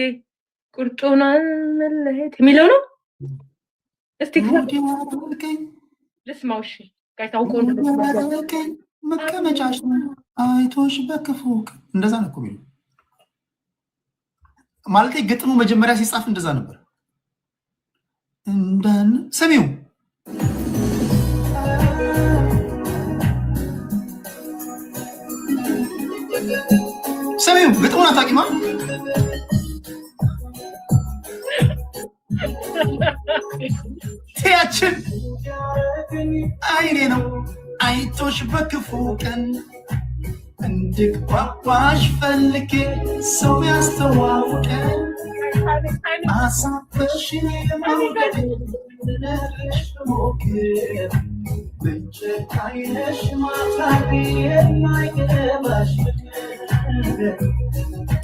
ቁርጡናል መለሄት ሚለው ነው እስቲ ልስማው እሺ ጋይታውቆ መቀመጫሽ አይቶሽ በክፉ እንደዛ ነው እኮ የሚለው ማለት ግጥሙ መጀመሪያ ሲጻፍ እንደዛ ነበር እንደን ሰሚው ግጥሙን አታውቂማ ያችን አይኔ ነው አይቶሽ በክፉ ቀን እንድግባባሽ ፈልጌ ሰው ያስተዋውቀን አሳበሽኝ ለማውደድ ልነግርሽ ሞክር ብቻዬንሽ ማታቂ የማይገባሽ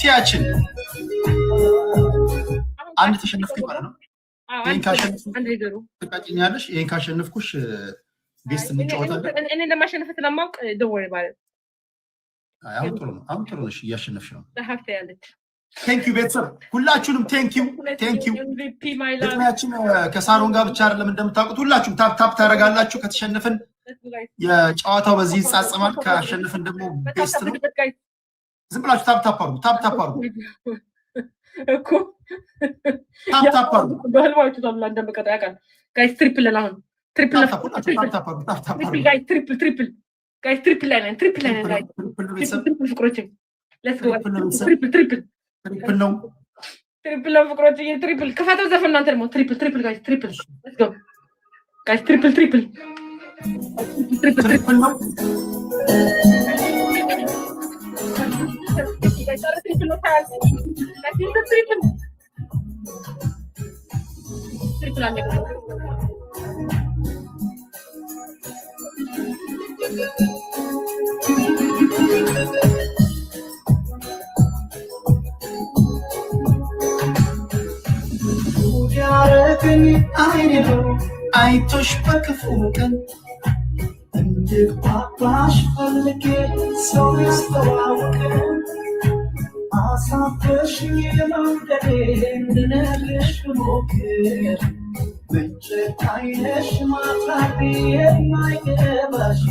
ያችን አንድ ተሸነፍኩ ማለት ነው ይሄን ካሸነፍኩሽ ይሄን ካሸነፍኩሽ ቤስት እንጫወታለን እኔ እንደማሸነፍ ስለማውቅ ደወል ማለት አሁን ጥሩ ነሽ እያሸነፍሽ ነው ለሀፍታ ያለች ቴንክ ዩ ቤተሰብ ሁላችሁንም ቴንክ ዩ ግጥሚያችን ከሳሮን ጋር ብቻ አይደለም እንደምታውቁት ሁላችሁም ታፕ ታደርጋላችሁ ከተሸነፍን የጨዋታው በዚህ ይጻጸማል ካሸነፍን ደግሞ ቤስት ነው ዝም ብላችሁ ታፕ አድርጉ እኮ ታፕ አድርጉ በህልማችሁ ተብላ እንደምቀጣ ያውቃል ጋይስ ትሪፕል ላይ አሁን ትሪፕል ጋይስ ትሪፕል ጋይስ ትሪፕል ላይ ጋይስ ትሪፕል ፍቅሮች ሌትስ ጎ ትሪፕል ነው ፍቅሮች ትሪፕል ከፋተው ዘፈን እናንተ ደግሞ ትሪፕል ጋይስ ትሪፕል ሌትስ ጎ ጋይስ ትሪፕል ነው ያደረገኝ አይኔ ነው አይቶሽ በክፉ ቀን እንድግባባሽ ፈልጌ ሰው ያስተዋወቀን አሳፈርሽኝ የመውደዴ እንድነግርሽ ብሞክር ብቻዬንሽ ማታቢ የማይገባሽ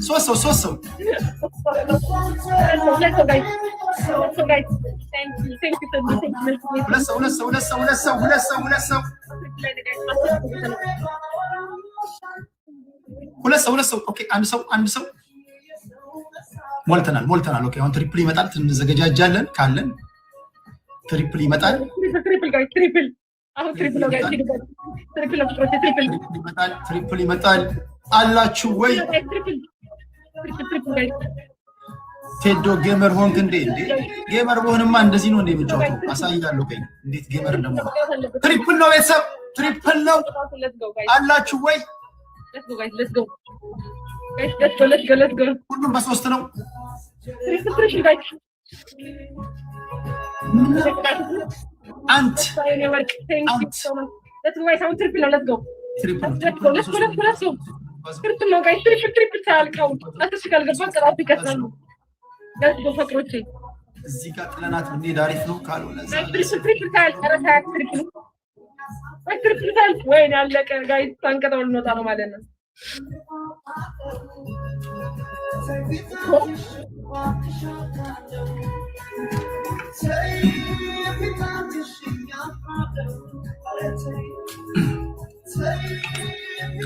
ሶስት ሰው ኦኬ አንድ ሰው ሞልተናል ኦኬ አሁን ትሪፕል ይመጣል እንዘገጃጃለን ካለን ትሪፕል ይመጣል ትሪፕል ይመጣል አላችሁ ወይ ቴዶ ጌመር ሆንክ እንዴ ጌመር ሆንማ እንደዚህ ነው እንዴ የምጫወተው አሳይላለሁ ከኝ እንዴት ጌመር እንደሆነ ትሪፕል ነው ቤተሰብ ትሪፕል ነው አላችሁ ወይ ሁሉም በሶስት ነው አንት እዚህ ጋር ጥለናት ብንሄድ አሪፍ ነው ካልሆነ ወይኔ አለቀ ጋይስ ታንቀጠው ልንወጣ ነው ማለት ነው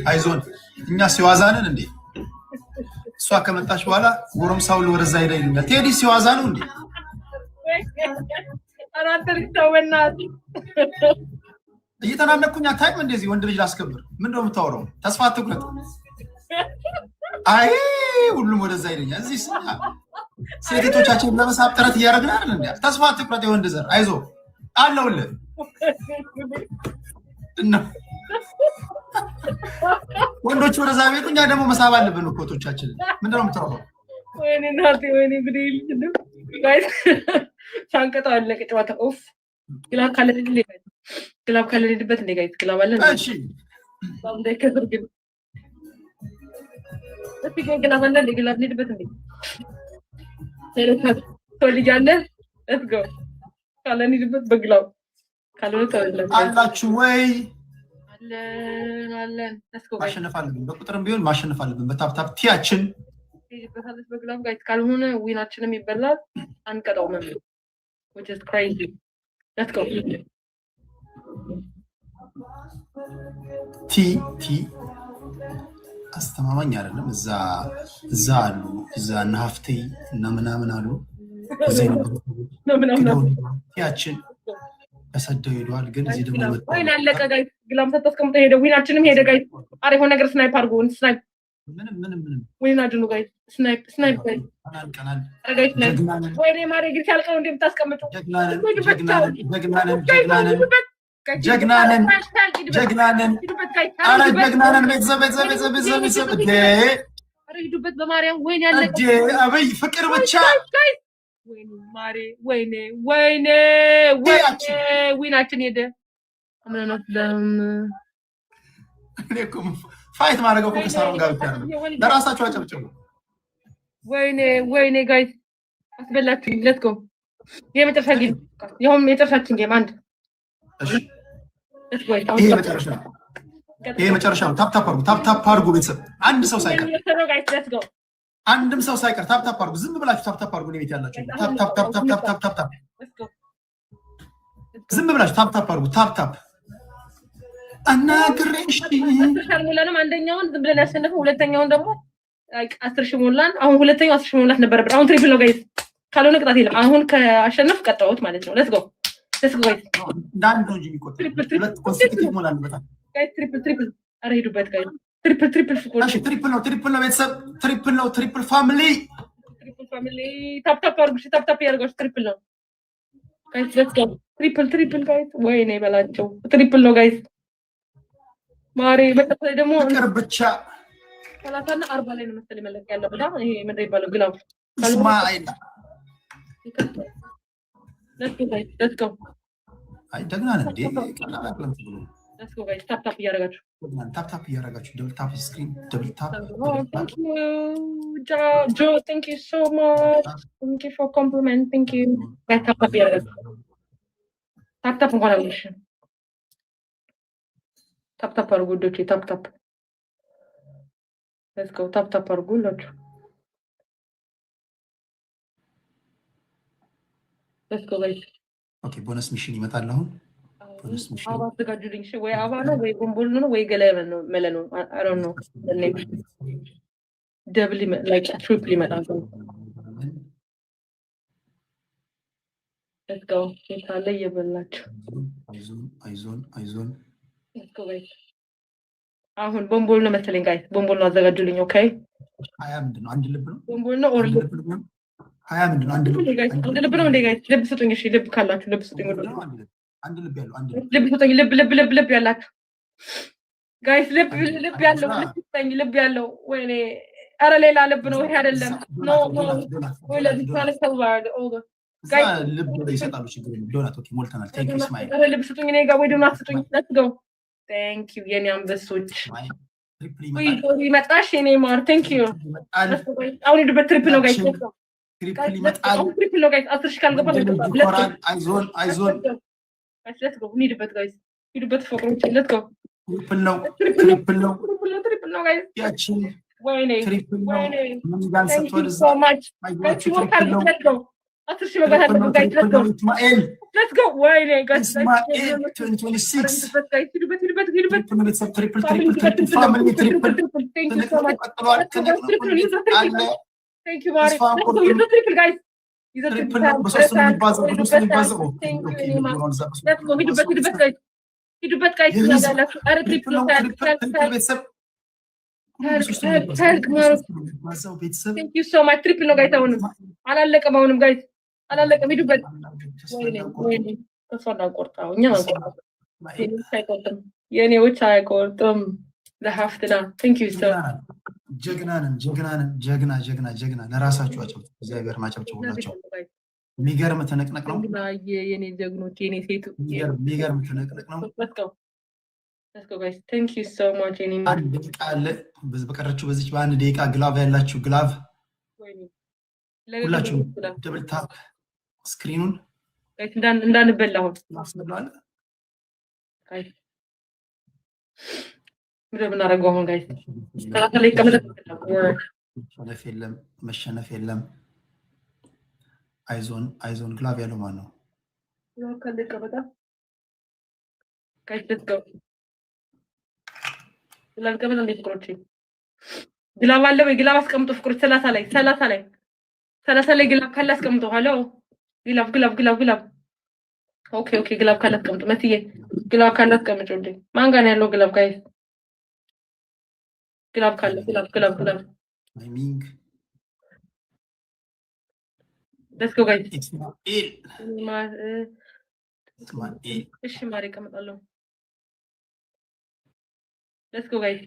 አይዞን እኛ ሲዋዛንን እንዴ እሷ ከመጣች በኋላ ጎረምሳው ወደዛ ሄዳ ይሉኛል ቴዲ ሲዋዛ ነው እንዴ አራተር ተወናት እየተናነኩኝ አታይም እንደዚህ ወንድ ልጅ ላስከብር ምንድነው የምታወራው ተስፋ አትቁረጥ አይ ሁሉም ወደዛ ይለኛል እዚህ ሴቶቻችን ለመሳብ ጥረት እያደረግን አይደል እንዴ ተስፋ አትቁረጥ የወንድ ዘር አይዞ አለውልህ እና ወንዶች ወደዛ ቤቱ እኛ ደግሞ መሳብ አለብን ኮቶቻችን ምንድነው የምታወራው ወይኔ ናቲ ወይኔ ግዴል ጋይስ ሳንቀጣው አለቀ ጨዋታ ኦፍ ግላብ ካለልበት እንደ ጋይስ ግላብ አለ እሺ ባንዴ ከፍር ግን እስቲ ግላብ አለ እንደ ግላብ ልልበት እንደ ሰለታት ተልጃለ let's go ካለልበት በግላብ ካልሆነ ተወለ አላችሁ ወይ አለን let's go ማሸነፍ አለብን በቁጥርም ቢሆን ማሸነፍ አለብን በታፕታፕ ቲያችን ይበታለች በግላብ ጋይስ ካልሆነ ዊናችንም ይበላል አንቀጣው ነው which is crazy let's go ቲ አስተማማኝ አይደለም እዛ አሉ እዛ ናፍቴ እና ምናምን አሉ ቲያችን ተሰደው ሄዷል ግን እዚህ ደግሞ ወይን አለቀ ጋይስ ግላም ተተስቀምጦ ሄደ ዊናችንም ሄደ ጋይስ አሪፍ ሆነ ነገር ስናይፕ አድርጎ ስናይፕ ምንም ወይና አድኑ ጋይስ ስናይፕ ጋይስ ቀናል ወይኔ ማሬ ግን ሲያልቀው እንደምታስቀምጡ ጀግናነን አረ ጀግናነን ቤተሰብ አረ ሂዱበት በማርያም ወይኔ ያለቀ አበይ ፍቅር ብቻ ወይኔ ማሬ ወይኔ ዊናችን ሄደ አምናናት ፋይት ማድረገው ከሳሮን ጋር ብቻ ነው ለራሳቸው አጨብጭቡ ወይኔ ጋይስ አስበላችሁ ሌትስ ጎ የመጨረሻ ጌም ይሁን የመጨረሻችን ጌም አንድ እሺ ይሄ መጨረሻ ነው ታፕታፕ አድርጉ ቤተሰብ አንድ ሰው ሳይቀር አንድም ሰው ሳይቀር ታፕታፕ አድርጉ ዝም ብላችሁ ታፕታፕ አድርጉ ነው ቤት ያላችሁ ታፕታፕ ዝም ብላችሁ ታፕታፕ አድርጉ ታፕታፕ አናግሬሽ ሙላንም አንደኛውን ዝም ብለን ያሸነፈው ሁለተኛውን ደግሞ 10 ሞላን አሁን ሁለተኛው 10 ሞላት ነበር አሁን ትሪፕል ነው ጋይስ ካልሆነ ቅጣት የለም አሁን ከአሸነፍ ቀጣውት ማለት ነው ሌትስ ጎ ጋይስ ዳንዶ ጂ ቢቆጥ ሁለት ኮንሴኪቲቭ ሞላን በጣም ጋይስ ትሪፕል አረ ሄዱበት ጋይስ ትሪፕል ፍቆ እሺ ትሪፕል ነው ቤተሰብ ትሪፕል ፋሚሊ ታፕታፕ አድርጉ ታፕታፕ ያርጉ ትሪፕል ነው Guys, let's go. Triple, guys. ወይኔ በላቸው ትሪፕል ነው guys. ማሪ በተለይ ደግሞ ፍቅር ብቻ 30 እና 40 ላይ ነው መሰለኝ መለቅ ያለው ብላ ይሄ ምንድን ይባላል ግላብ እስማኤል let's go. አይ ደግና ነን እንዴ ቀላቀለም ብሎ let's go guys. ታፕ እያደረጋችሁ ታፕ እያደረጋችሁ ደብል ታፕ ስክሪን ደብል ታፕ thank you Joe, thank you so much. Thank you for compliment. Thank you. guys ታፕ እያደረጋችሁ ታፕ እንኳን አለሽ ታፕ አድርጉ ዶቼ ታፕ let's go ታፕ አድርጉ ላችሁ let's go guys. ኦኬ ቦነስ ሚሽን ይመጣል አሁን ቦነስ ሚሽን አባ ተጋጁልኝ እሺ ወይ አባ ነው ወይ ቦምቦል ነው ወይ ገለመ ነው መለ ነው I don't know the name double like triple ይመጣል let's go ታለ ይበላችሁ አይዞን let's go guys. አሁን ቦምቦል ነው መሰለኝ ጋይስ ቦምቦል ነው አዘጋጁልኝ ኦኬ 20 ምንድነው አንድ ልብ ነው ቦምቦል ነው ኦር 20 ምንድነው አንድ ልብ ነው እንደ ጋይስ ልብ ስጡኝ እሺ ልብ ካላችሁ ልብ ስጡኝ አንድ ልብ ያለው ልብ ስጡኝ ልብ ያላችሁ ጋይስ ልብ ያለው ልብ ያለው ወይኔ አረ ሌላ ልብ ነው ይሄ አይደለም ኖ ወይ ለዚህ ታለስ ተባለ ኦዶ ጋይስ ልብ ይሰጣሉ ችግር የለም ዶናት ኦኬ ሞልተናል ታንክ ዩ ስማይል አረ ልብ ስጡኝ እኔ ጋር ወይ ዶናት ስጡኝ let's go thank you የኔ አንበሶች ትሪፕል ይመጣሽ የኔ ማር thank you አሁን ይዱበት ትሪፕል ነው ጋይስ ትሪፕል ይመጣል ትሪፕል ነው ጋይስ 10 ሺህ ካልገባ አይዞን let's go ኒድበት ጋይስ ኒድበት ፎቅሮች let's go ትሪፕል ነው ጋይስ ያቺን ወይኔ ትሪፕል ነው ምን ጋር ሰጥቷል so much let's go 10 ሺህ መግባት አለብን ጋይስ let's go ወይኔ ጋይስ እስማኤል 2026 ሂዱበት ትሪፕል ፋሚሊ ትሪፕል thank you so much thank you Mari use the triple guys use the triple በሶስት ነው የሚባዛው let's go ሂዱበት guys ያላችሁ አረ ትሪፕል ቤተሰብ thank you so much triple ነው ጋይስ አሁንም ጋይስ አላለቀም ሂዱበት ወይኔ ተፈና ቆርጣው እኛ አንቆርጣው የኔዎች አይቆርጥም ለሀፍትና thank you so ጀግና ለራሳችሁ አጨብጭቡ እግዚአብሔር ማጨብጭቡላቸው የሚገርም ተነቅነቅ ነው የኔ ጀግኖች የኔ ሴት የሚገርም ተነቅነቅ ነው let's go guys thank you so much የኔ አንድ ደቂቃ አለ በቀረችው በዚች በአንድ ደቂቃ ግላቭ ያላችሁ ግላቭ ሁላችሁ ደብል ታፕ ስክሪኑን ጋይስ እንዳንበላው ጋይስ ምንድነው የምናደርገው አሁን ጋይስ ተላከለ ይቀመጥ መሸነፍ የለም አይዞን ግላቭ ያለው ማን ነው ተላከለ ይቀመጣ ጋይስ let's go ተላከለ እንዴት ፍቅሮች ግላቭ አለ ወይ ግላቭ አስቀምጡ ፍቅሮች 30 ላይ ግላቭ ካለ አስቀምጡ ሃሎ ግላቭ ኦኬ ግላቭ ካለ አስቀምጡ መትዬ ግላቭ ካለ አስቀምጡልኝ ማን ጋር ነው ያለው ግላቭ ጋይስ ግላቭ ካለ ግላቭ ታይሚንግ let's go guys እስማኤል እሺ ማሪ ቀመጣለሁ let's go guys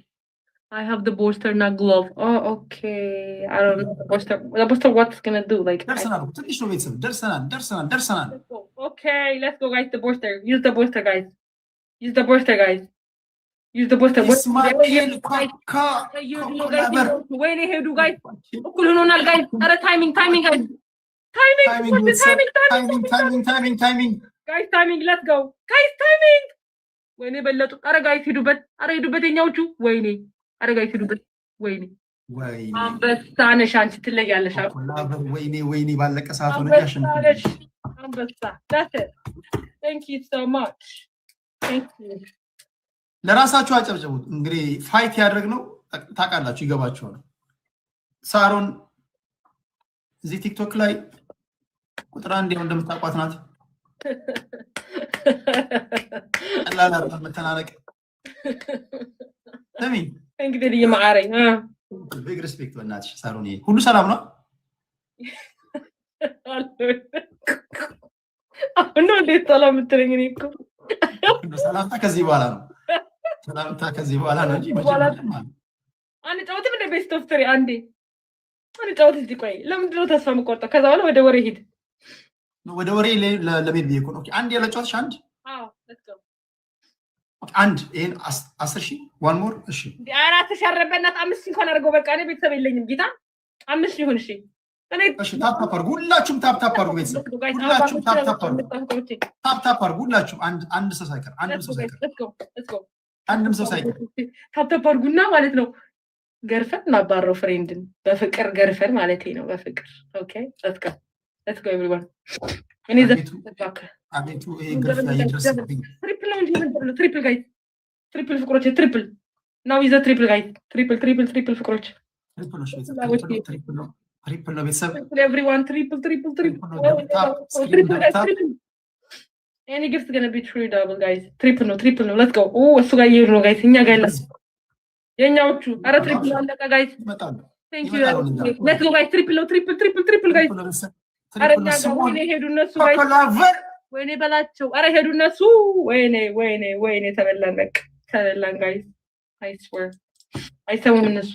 I have the booster not glove oh okay I don't know the booster what's gonna do like ደርሰናል ትንሽ ነው ቤተሰብ ደርሰናል okay let's go guys the booster use the booster guys use the booster እስማኤል ካካ ወይኔ ሄዱ ጋይስ እኩል ሆኖናል ጋይስ አረ ታይሚንግ guys ታይሚንግ let's go guys ታይሚንግ ወይኔ በለጡ አረ ጋይስ ሂዱበት የኛዎቹ ወይኔ አረ ጋይስ ሂዱበት ወይኔ አንበሳ ነሽ አንቺ ትለያለሽ ወይኔ ባለቀ ሰዓት ሆነ ያሸንፍ አንበሳ that's it thank you so much thank you ለራሳችሁ አጨብጭቡ እንግዲህ ፋይት ያደርግነው ታውቃላችሁ ይገባችኋል ሳሮን እዚህ ቲክቶክ ላይ ቁጥር 1 ያው እንደምታውቋት ናት አላላ መተናነቅ ተሚ እንግዲህ የማአረኝ ቢግ ሪስፔክት በእናትሽ ሳሮን ሁሉ ሰላም ነው እንደው እንዴት ሰላም የምትለኝ እኔ እኮ ሰላምታ ከዚህ በኋላ ነው። ሰላምታ ከዚህ በኋላ ነው እንጂ መጀመሪያ ማለት አንድ ጫወትም እንደ ቤስት ኦፍ ትሪ አንዴ አንድ ጫወት እስቲ ቆይ ለምንድን ነው ተስፋ የምቆርጠው? ከዛ በኋላ ወደ ወሬ ሂድ። ወደ ወሬ ለቤት ብዬ እኮ ነው። አንድ ያለ ጫወትሽ አንድ አንድ ይሄን 10,000 ዋን ሞር እሺ 4,000 አረበናት 5 እንኳን አድርገው በቃ እኔ ቤተሰብ የለኝም ጌታ 5 ይሁን እሺ እኔ እሺ ታፕ አድርጉ ሁላችሁም ታፕ አድርጉ ቤተሰብ ሁላችሁም ታፕ አድርጉ ሁላችሁም አንድ ሰው ሳይቀር አንድም ሰው ሳይቀር ታፕ አድርጉና ማለት ነው ገርፈን ማባረው ፍሬንድን በፍቅር ገርፈን ማለት ነው በፍቅር ኦኬ let's go everyone እኔ ዘባከ አቤቱ ይሄ ገርፍ ላይ ይደርስብኝ ትሪፕል ጋይስ ትሪፕል ፍቅሮች ትሪፕል ናው ኢዝ ትሪፕል ጋይስ ትሪፕል ፍቅሮች ትሪፕል ነው ቤተሰብ everyone triple any gift gonna be true double guys triple no let's go እሱ ጋር ይሄዱ ነው ጋይስ እኛ ጋር ያለ የኛዎቹ አረ ትሪፕል አለቀ ጋይስ thank you let's go guys triple guys አረ እኛ ጋር ወይኔ ሄዱ እነሱ ጋይስ ወይኔ በላቸው አረ ሄዱ እነሱ ወይኔ ተበላን በቃ ተበላን ጋይስ I swear አይሰሙም እነሱ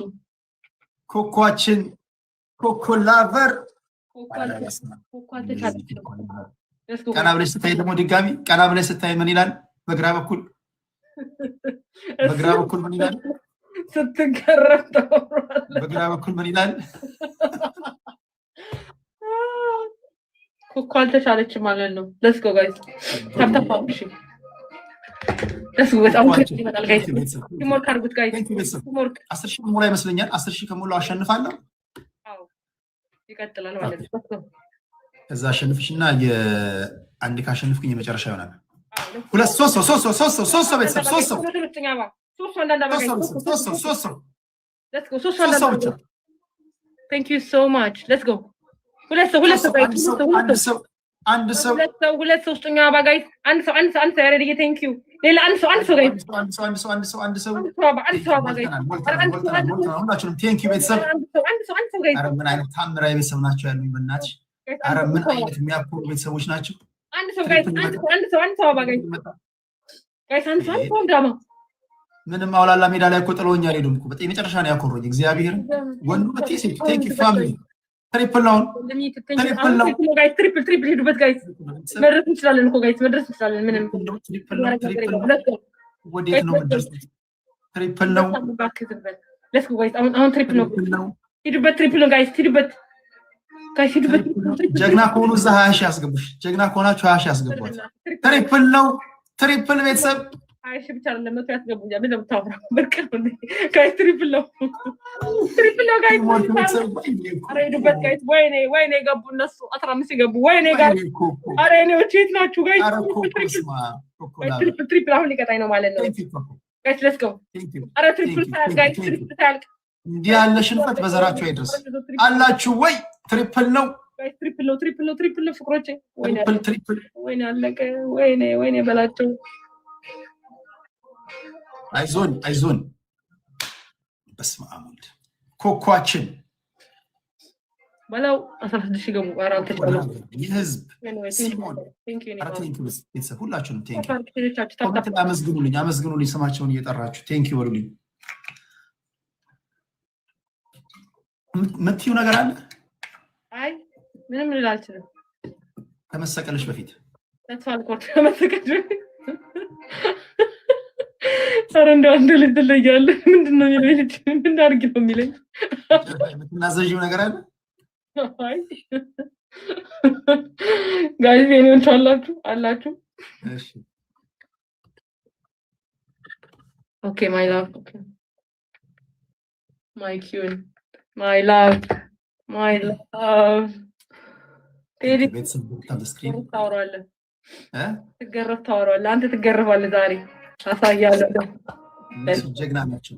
ኮኮአችን ኮኮላቨር ቀና ብለሽ ስታይ ደግሞ ድጋሚ ቀና ብለሽ ስታይ ምን ይላል በግራ በኩል ምን ይላል ስትገረፍ ተወራለ በግራ በኩል ምን ይላል ኮኮ አልተቻለችም ማለት ነው let's go guys ታፕታፕ let's go በጣም ይመጣል ጋይስ ቲሞር ካርጉት ጋይስ ቲሞር 10,000 ሞላ ይመስለኛል 10,000 ከሞላው አሸንፋለሁ አዎ ይቀጥላል ማለት ነው ከዛ አሸንፍሽና የአንድ ካሸንፍኩኝ የመጨረሻ ይሆናል ሁለት ሶስት ሰው ቤተሰብ ሶስት ሰው let's go thank you so much let's go አንድ ሰው ሶስተኛ ባጋይ አንድ ሰው ያረድ thank you ሌላ አንድ ሰው ጋይ አንድ ሰው ሁላችሁም thank you ቤተሰብ አረ ምን አይነት ታምራዊ ቤተሰብ ናቸው ያሉኝ በእናትሽ አረ ምን አይነት የሚያኮሩ ቤተሰቦች ናቸው አንድ ሰው ጋይ አንድ ሰው ባጋይ ጋይስ አንድ ሰው እንዳማ ምንም አውላላ ሜዳ ላይ እኮ ጥሎኛል ሄዱም እኮ በጣም መጨረሻ ነው ያኮሩኝ እግዚአብሔር ወንዱ በቴ thank you family ትሪፕል ነው ትሪፕል ሄዱበት ጋይስ መድረስ እንችላለን እኮ ጋይስ መድረስ እንችላለን ምንም ትሪፕል ወዴት ነው የምትደርሱት ትሪፕል ነው let's go guys አሁን ትሪፕል ነው ሄዱበት ትሪፕል ነው ጋይስ ሄዱበት ጀግና ከሆኑ እዛ 20,000 ያስገቡሽ ጀግና ከሆናችሁ 20,000 ያስገቡት ትሪፕል ቤተሰብ አይሽ ብቻ ነው ለመቶ ያስገቡኛል ምን ተምታውራ በርቀር ነው ጋይስ ትሪፕል ነው ጋይስ አረ ሄዱበት ጋይስ ወይኔ ገቡ እነሱ 15 ገቡ ወይኔ ጋይስ አረ እኔ ወጪት ናችሁ ጋይስ ትሪፕል አሁን ሊቀጣኝ ነው ማለት ነው ጋይስ let's go አረ ትሪፕል ጋይስ ትሪፕል እንዲህ ያለ ሽንፈት በዘራችሁ አይድረስ አላችሁ ወይ ትሪፕል ነው ጋይስ ትሪፕል ነው ፍቅሮቼ ትሪፕል ወይኔ አለቀ ወይኔ በላቸው አይዞን በስመ አብ ወልድ ኮኮአችን ባላው 16 ገቡ አራንተ የህዝብ ሲሞን አራንተ ቤተሰብ ሁላችሁንም ቴንክ አመስግኑልኝ ስማቸውን እየጠራችሁ ቴንክ ዩ በሉልኝ ምትዩ ነገር አለ አይ ምንም ልል አልችልም ከመሰቀልሽ በፊት ተስፋልቆት ከመሰቀልሽ አረ እንደው አንድ ልጅ ትለያለ ምንድነው የሚለኝ ምን አድርጊ ነው የሚለኝ የምትናዘዥው ነገር አለ አይ ጋይስ የኔን አላችሁ እሺ ኦኬ ማይ ላቭ ኦኬ ማይ ኪዩን my love ቴዲ ታወራለህ ታወራለህ አንተ ትገረፋለህ ዛሬ አሳያለሁ ጀግና ናቸው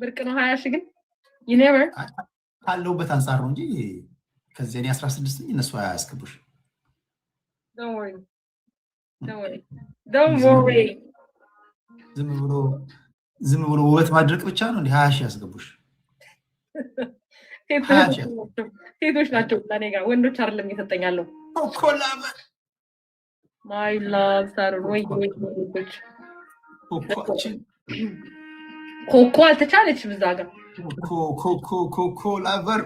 ብርቅ ነው 20,000 ግን you never ካለውበት አንፃር ነው እንጂ ከዚህ እኔ 16 እነሱ 20 ያስገቡሽ don't worry ዝም ብሎ ውበት ማድረቅ ብቻ ነው እንዴ 20,000 ያስገቡሽ ሴቶች ናቸው ለኔ ጋር ወንዶች አይደለም እየሰጠኛለሁ። ኮኮላቨር ማይ ላቭ ሳሮን ወይ ወንዶች ኮኮ አልተቻለችም እዛ ጋር ኮኮላቨር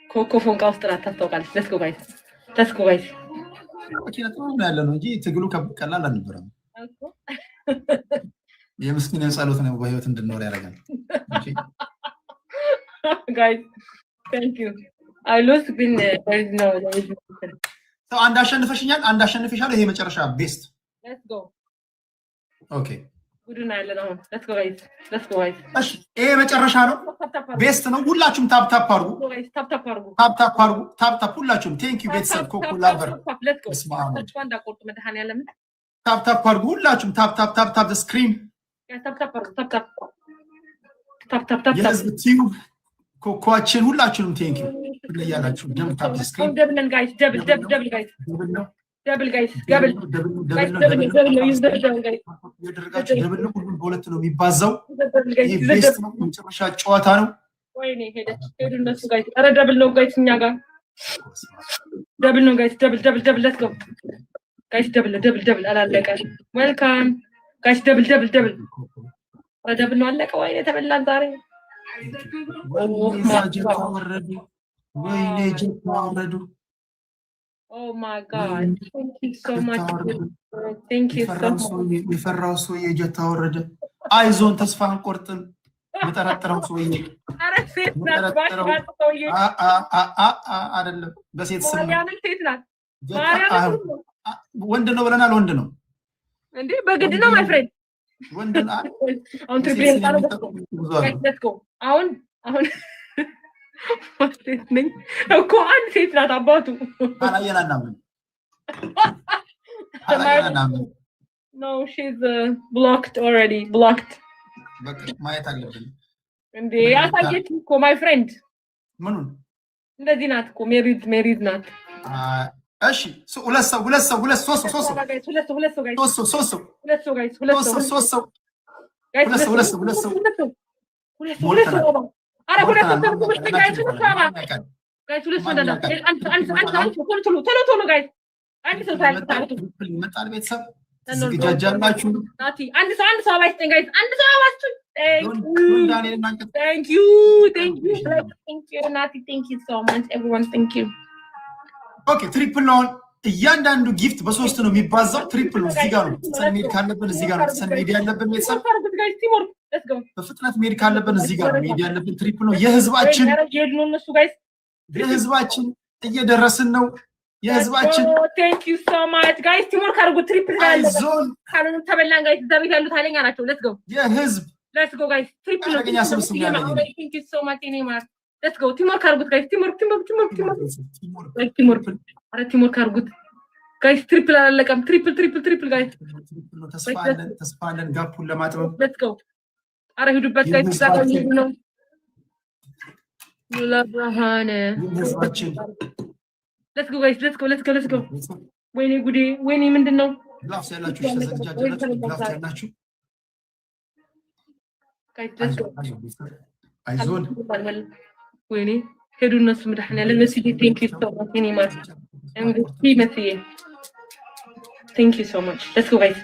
ኮኮ ፎንቃ ውስጥ ናት ታስታውቃለች። ለስኮ ጋይስ ያለ ነው እንጂ ትግሉ ቀላል አልነበረም። የምስኪን የጸሎት ነው በህይወት እንድንኖር ያደርጋል። ጋይስ ታንክ ዩ አይ ሎስ ቢን አንድ አሸንፈሽኛል፣ አንድ አሸንፈሻለሁ። ይሄ መጨረሻ ቤስት ሌትስ ጎ ኦኬ ቡድን አለ ነው። ሌትስ ጎ ጋይስ እሺ ይሄ መጨረሻ ነው፣ ቤስት ነው። ሁላችሁም ታፕ ታፕ አድርጉ፣ ታፕ ሁላችሁም። ቴንክ ዩ ቤተሰብ ኮኮላቨር ታፕ ታፕ አድርጉ ሁላችሁም፣ ታፕ ስክሪን የህዝብ ቲዩብ ኮኮአችን ሁላችሁንም ቴንክ ዩ ያላችሁ ደብል ታፕ ስክሪን ደብል ጋይስ ደብል ጋይስ የደረጋችሁ ደብል ነው። ሁሉም በሁለት ነው የሚባዛው። ይሄ ቤስት ነው፣ መጨረሻ ጨዋታ ነው። ወይኔ ሄደች ሄዱ እነሱ ጋይስ። ኧረ ደብል ነው ጋይስ፣ እኛ ጋር ደብል ነው ጋይስ። ደብል ሌትስ ጎ ጋይስ። ደብል አላለቀ። ዌልካም ጋይስ። ደብል ኧረ ደብል ነው አለቀ። ወይኔ ተበላን ዛሬ። ወይኔ ጀት ወረዱ። Oh my God! Thank you so much. Thank you so much. የፈራው ሰውዬ ጀት አወረደ። አይዞን ተስፋ አንቆርጥም። መጠረጥረው ሰውዬ አይደለም በሴት ስም ሴት ናት። ወንድ ነው ብለናል። ወንድ ነው እንዴ? በግድ ነው ማይ ፍሬንድ። ወንድ ነው። አሁን ትሪፕል አሁን ነኝ እኮ አንድ ሴት ናት። አባቱ አላየናናምን No, she's blocked already. Blocked. በቃ ማየት አለብን እንዴ? አሳየች እኮ ማይ ፍሬንድ። ምኑን? እንደዚህ ናት እኮ ሜሪድ ናት። እሺ ሁለት ሰው ሶስት ሰው አረ ሁለት ሰው ይመጣል። ቤተሰብ ዝግጃጃላችሁ? አንድ ሰው አባይስጠኝ ጋይስ፣ አንድ ሰው አባይስጠኝ። Thank you ናቲ፣ thank you so much everyone, thank you. ኦኬ ትሪፕል ነው። እያንዳንዱ ጊፍት በሶስት ነው የሚባዛው። ትሪፕል ነው። እዚህ ጋር ነው ሰንሜድ ካለብን እዚህ ጋር ነው ሰንሜድ ያለብን። ቤተሰብ በፍጥነት ሜድ ካለብን እዚህ ጋር ነው ሜድ ያለብን። ትሪፕል ነው። የህዝባችን እየደረስን ነው። የህዝባችን thank you so much guys. ቲሞር ካርጉ ትሪፕል ያለብን ካሉን ተበላን ጋይስ። እዛ ቤት ያሉት ኃይለኛ ናቸው። let's go የህዝብ let's go guys. ትሪፕል ነው። thank you so much ኔማር let's go. ቲሞር ካርጉት ጋይስ። ቲሞር አረ ቲሞር ካርጉት ጋይስ። ትሪፕል አላለቀም። ትሪፕል ጋይስ። ተስፋ አለን ጋፑን ለማጥበብ let's go. አረ ሂዱበት ጋይስ። ተዛቀኝ ነው ለብርሃነ ህዝባችን let's go guys. let's go. ወይኔ ጉዴ፣ ወይኔ ምንድነው? ግላፍ ያላችሁ ተዘጋጃችሁ? ግላፍ ያላችሁ ጋይስ let's go. አይዞን። ወይኔ ሄዱ እነሱ። መድኃኒዓለም መስዬ thank you so much ኔማር እንግዲህ መስዬ thank you so much. let's go guys.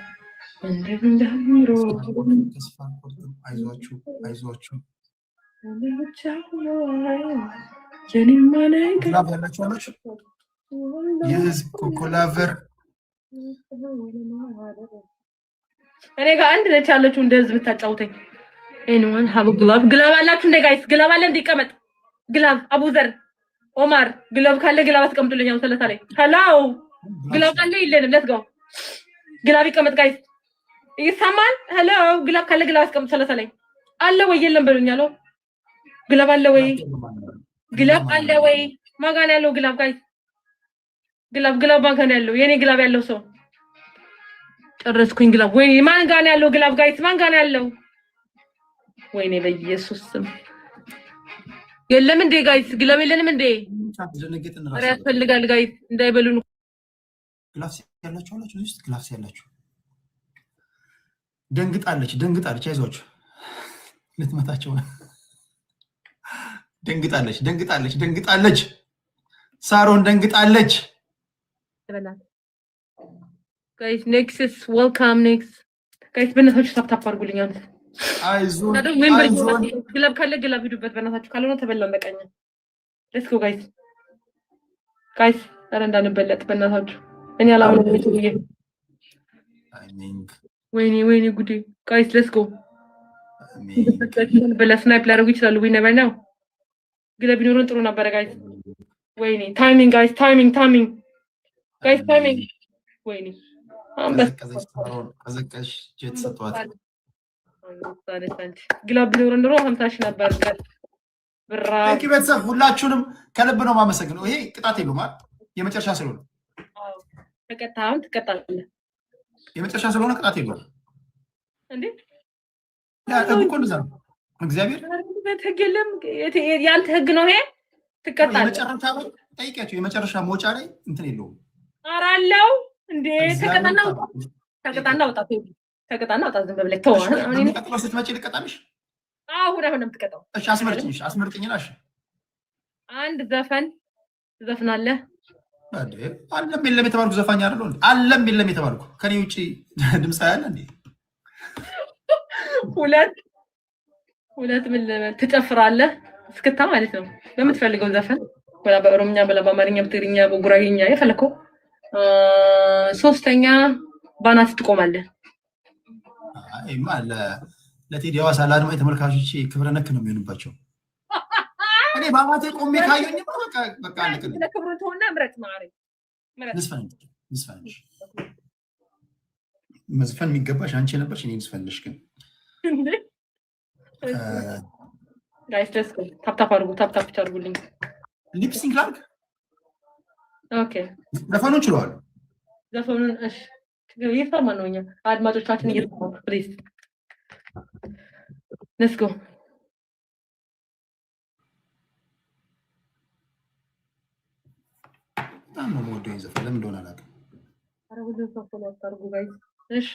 አይዟችሁ የህዝብ ኮኮላቨር እኔ ጋር አንድ ነች ያለችው እንደ ህዝብ ታጫውተኝ። anyone have a glove? ግላብ አላችሁ እንደ ጋይስ? ግላብ አለ እንዲቀመጥ ግላብ። አቡዘር ኦማር ግላብ ካለ ግላብ አስቀምጡልኝ። አሁን ሰለታ ላይ ሄሎ ግላብ ካለ የለንም። let's go. ግላብ ይቀመጥ ጋይስ። ይሰማል? ሄሎ ግላብ ካለ ግላብ አስቀምጡ። ሰለታ ላይ አለ ወይ የለም በሉኛል። ግላብ አለ ወይ? ግላብ አለ ወይ? ማጋን ያለው ግላብ ጋይስ። ግላብ ማጋን ያለው የኔ ግላብ ያለው ሰው ጨረስኩኝ። ግላብ ወይኔ ማን ጋን ያለው ግላብ ጋይስ? ማን ጋን ያለው? ወይኔ በኢየሱስ ስም የለም እንዴ ጋይስ? ግላብ የለንም እንዴ? ኧረ ያስፈልጋል ጋይስ እንዳይበሉን። ግላፍ ያላችሁ አላችሁ? እዚህ ውስጥ ግላፍ ያላችሁ? ደንግጣለች። አይዟችሁ ልትመታቸው ነው። ደንግጣለች ሳሮን ደንግጣለች guys next is welcome next guys በእናታችሁ ታፕ አድርጉልኝ አንተ አይዞን ግላብ ካለ ግላብ ሂዱበት በእናታችሁ ካልሆነ ተበላን በቀኝ let's go guys ኧረ እንዳንበለጥ በእናታችሁ እኔ አላምንም እየተየ ወይኔ ጉዴ guys let's go በለስናይፕ ላደርጉ ይችላሉ we never know ግላብ ቢኖረን ጥሩ ነበር guys ወይኔ ታይሚንግ guys ታይሚንግ guys ታይሚንግ ወይኔ አዘቀሽ ጀት ሰጥቷት ግላብ ቢኖረን ኖሮ 50 ሺህ ነበር ብራ ቤተሰብ ሁላችሁንም ከልብ ነው ማመሰግነው ይሄ ቅጣት የለውም አይደል የመጨረሻ ስለሆነ ተቀጣም ትቀጣለህ የመጨረሻ ስለሆነ ቅጣት የለውም እንዴ ያ እኮ እንደዛ ነው እግዚአብሔር ተገለም ያንተ ህግ ነው ይሄ ትቀጣለህ የመጨረሻ ጠይቂያችሁ የመጨረሻ ሞጫ ላይ እንትን የለውም አራለው እንዴ ተቀጣና ወጣ ዝም ብለህ ተው እኔ ተቀጣው ስትመጪ ልቀጣልሽ አሁንም ትቀጣው እሺ አስመርጭኝና እሺ አንድ ዘፈን ትዘፍናለህ አለም የለም የተባልኩ ዘፋኝ አይደለም አለም የለም የተባልኩ ከኔ ውጪ ድምጽ ያለ እንዴ ሁለት ምን ትጨፍራለህ እስክታ ማለት ነው በምትፈልገው ዘፈን ወላ በኦሮምኛ ወላ በአማርኛ በትግርኛ በጉራጌኛ የፈለከው ሶስተኛ ባናት ትቆማለህ አይማ ለቴዲ አዋሳ ለአድማጭ ተመልካቾች ክብረ ነክ ነው የሚሆንባቸው እኔ ባባቴ ቆሜ ካዩኝ በቃ ለክብሩ ተሆና ምረጥ ማሪ መዝፈን የሚገባሽ አንቺ ነበርሽ እኔ ልስፈልሽ ግን ጋይስ ደስኩ ታፕ አድርጉልኝ ሊፕሲንግ ላርክ ኦኬ ዘፈኑን ችሏል ዘፈኑን እሺ ይፈማ ነውኛ አድማጮቻችን እየተሰሙ ፕሊዝ let's go ታሞ ሞዶ ይዘፈን ለምን እንደሆነ አላውቅም አረጉ ዘፈኑ አታርጉ ጋይስ እሺ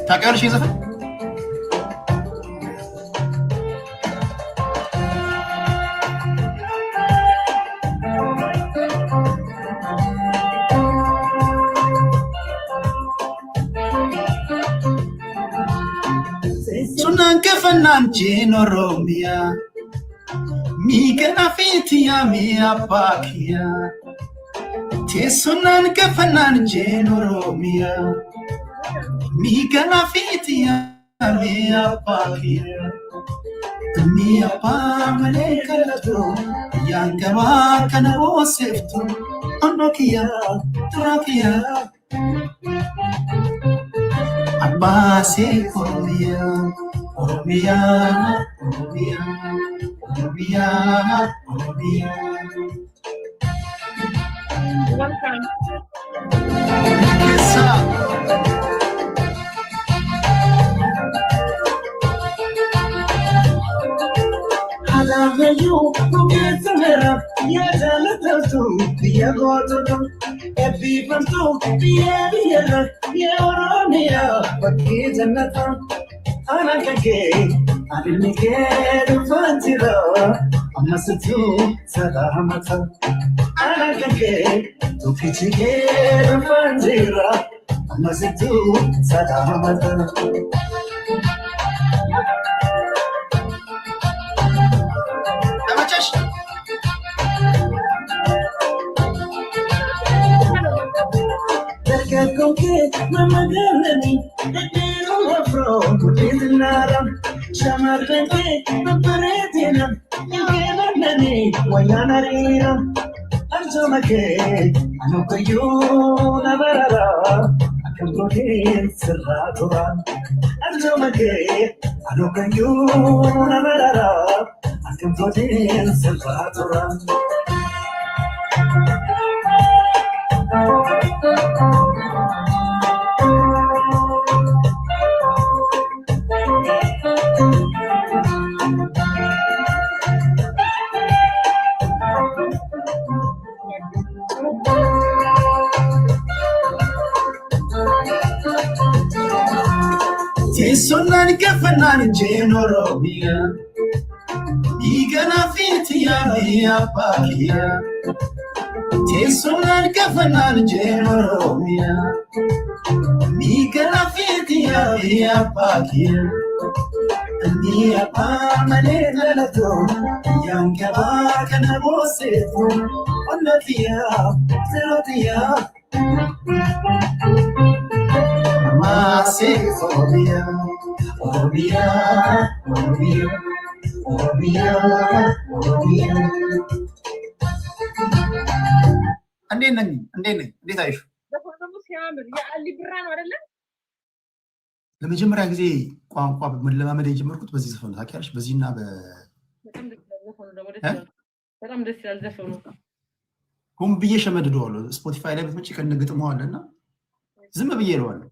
ታውቂያለሽ ይዘፈን Nanche Oromia Migana Fitia mi apakia Tesunan Kafananche Oromia Migana Fitia mi apakia Mi apamale kalato Yangama kanavo seftu Anokia Trakia Abase Oromia Oromia one time yes sir you get the yadalatu yagoto everyone to yeah Oromia bakizanata anakake adilike fantira amasitu salamata anakake tukichike fantira amasitu salamata Mama Galani, from Pudinara, Shamarante, Paretina, Yaganani, Wayanarina, Anjomake, Anokayu, Navara, Akamprotin, Serratura, Anjomake, Anokayu, Navara, Akamprotin, Serratura. Teessoon kaffanaan Oromiya Igana fitiya ya pakia Teessoon kaffanaan Oromiya Igana fitiya ya pakia Ni apa manelalato yang kaba kana bosetu onatia zerotia Masih Oromia, Oromia, Oromia, Oromia, Oromia. እንዴት ነኝ? እንዴት አይሽ? በፎቶሙ ሲያምር የአሊ ብራን አይደለ? ለመጀመሪያ ጊዜ ቋንቋ መለማመድ የጀመርኩት በዚህ ዘፈን ታውቂያለሽ? በዚህና በጣም ደስ ይላል ዘፈኑ። ሆም ብዬ ሸመድደዋለሁ። ስፖቲፋይ ላይ ብትመጪ ከነግጥመዋለና ዝም ብዬ እለዋለሁ።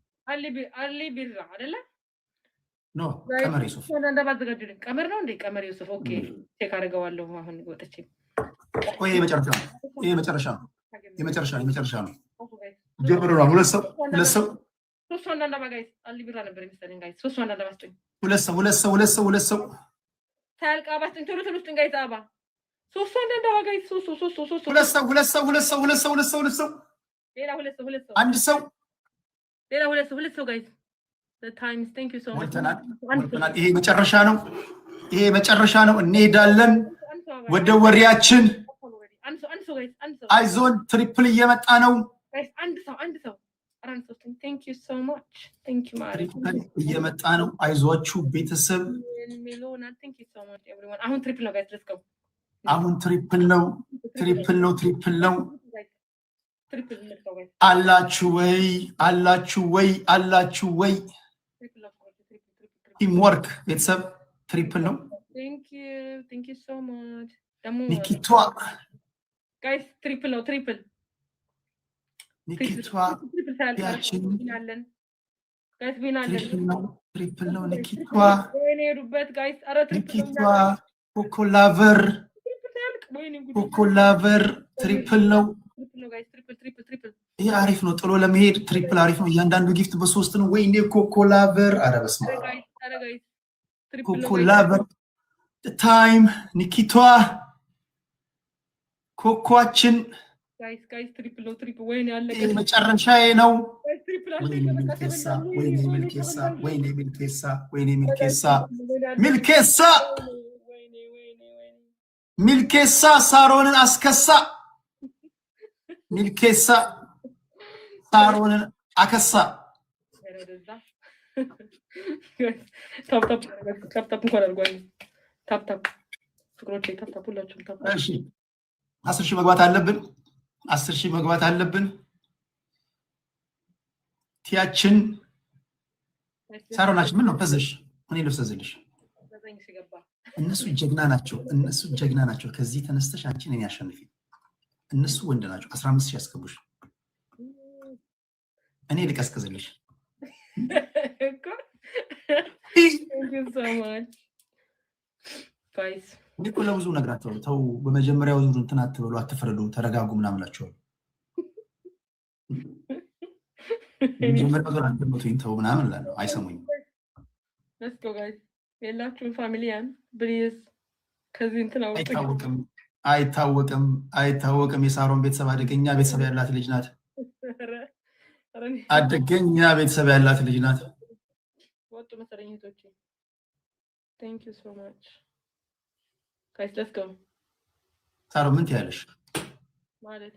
አሊ ቢራ አይደለ? ኖ ቀመር ዩሱፍ እንደባዘጋጁልኝ ቀመር ነው እንዴ? ቀመር ዩሱፍ ኦኬ። ቼክ አድርገዋለሁ አሁን ወጥቼ። ቆይ የመጨረሻ ነው። ጀምሮ ነው። ሁለት ሰው ሶስት ሰው እንዳንዳባ ጋይስ አሊ ቢራ ነበር የሚመስለኝ ጋይስ። ሶስት ሰው እንዳንዳባ አስጠኝ። ሁለት ሰው ታልቃ ባስጠኝ ቶሎ ስጠኝ ጋይስ። አባ ሶስት ሰው እንዳንዳባ ጋይስ። ሶስት ሰው ሌላ ሁለት ሰው አንድ ሰው ሌላ ሁለት ሰው ጋይስ። the times thank you so much ሞልተናል። ይሄ መጨረሻ ነው። እንሄዳለን ወደ ወሬያችን። አይዞን ትሪፕል እየመጣ ነው ጋይስ። አንድ ሰው thank you so much thank you ማሪ እየመጣ ነው። አይዟችሁ ቤተሰብ። ሜሎና thank you so much everyone። አሁን ትሪፕል ነው ጋይስ። let's go። አሁን ትሪፕል ነው። አላችሁ ወይ? ቲም ወርክ ቤተሰብ ትሪፕል ነው። thank you so much ኒኪቷ ጋይስ ትሪፕል ነው። ኒኪቷ ያችን ጋይስ ቢናለን ትሪፕል ነው። ኒኪቷ ወይኔ ሄዱበት ጋይስ። አረ ኒኪቷ ኮኮላቨር ትሪፕል ነው። ይሄ አሪፍ ነው። ጥሎ ለመሄድ ትሪፕል አሪፍ ነው። እያንዳንዱ ጊፍት በሶስት ነው። ወይኔ ኮኮላቨር። አረ በስመ አብ ኮኮላቨር ታይም ኒኪቷ ኮኮአችን ጋይስ ትሪፕል ወይኔ አለቀ። መጨረሻዬ ነው። ሚልኬሳ ሳሮንን አስከሳ። ሚልኬሳ ሳሮንን አከሳ። ታፕ እንኳን አድርጓል። ታፕ ፍቅሮቼ ታፕ ሁላችሁም ታፕ። እሺ 10,000 መግባት አለብን። ቲያችን ሳሮናችን ምን ነው ፈዘሽ? እኔ ልፍዘዝልሽ። እነሱ ጀግና ናቸው። ከዚህ ተነስተሽ አንቺ ነኝ ያሸንፊ። እነሱ ወንድ ናቸው። 15,000 ያስገቡሽ። እኔ ልቀስቅዝልሽ። እኮ ለብዙ ነግራቸዋለሁ። ተው በመጀመሪያው ዙር እንትን አትበሉ፣ አትፍረዱ፣ ተረጋጉ ምናምን እላቸዋለሁ። መጀመሪያው ዙር አንተሞቱኝ ተው ምናምን እላለሁ። አይሰሙኝም። የላችሁም ፋሚሊያን ፕሊዝ ከዚህ እንትን አይታወቅም። የሳሮን ቤተሰብ አደገኛ ቤተሰብ ያላት ልጅ ናት። አደገኛ ቤተሰብ ያላት ልጅ ናት። ወጡ መሰለኝ እህቶቼ። thank you so much guys let's go። ሳሮን ምን ትያለሽ? ማለት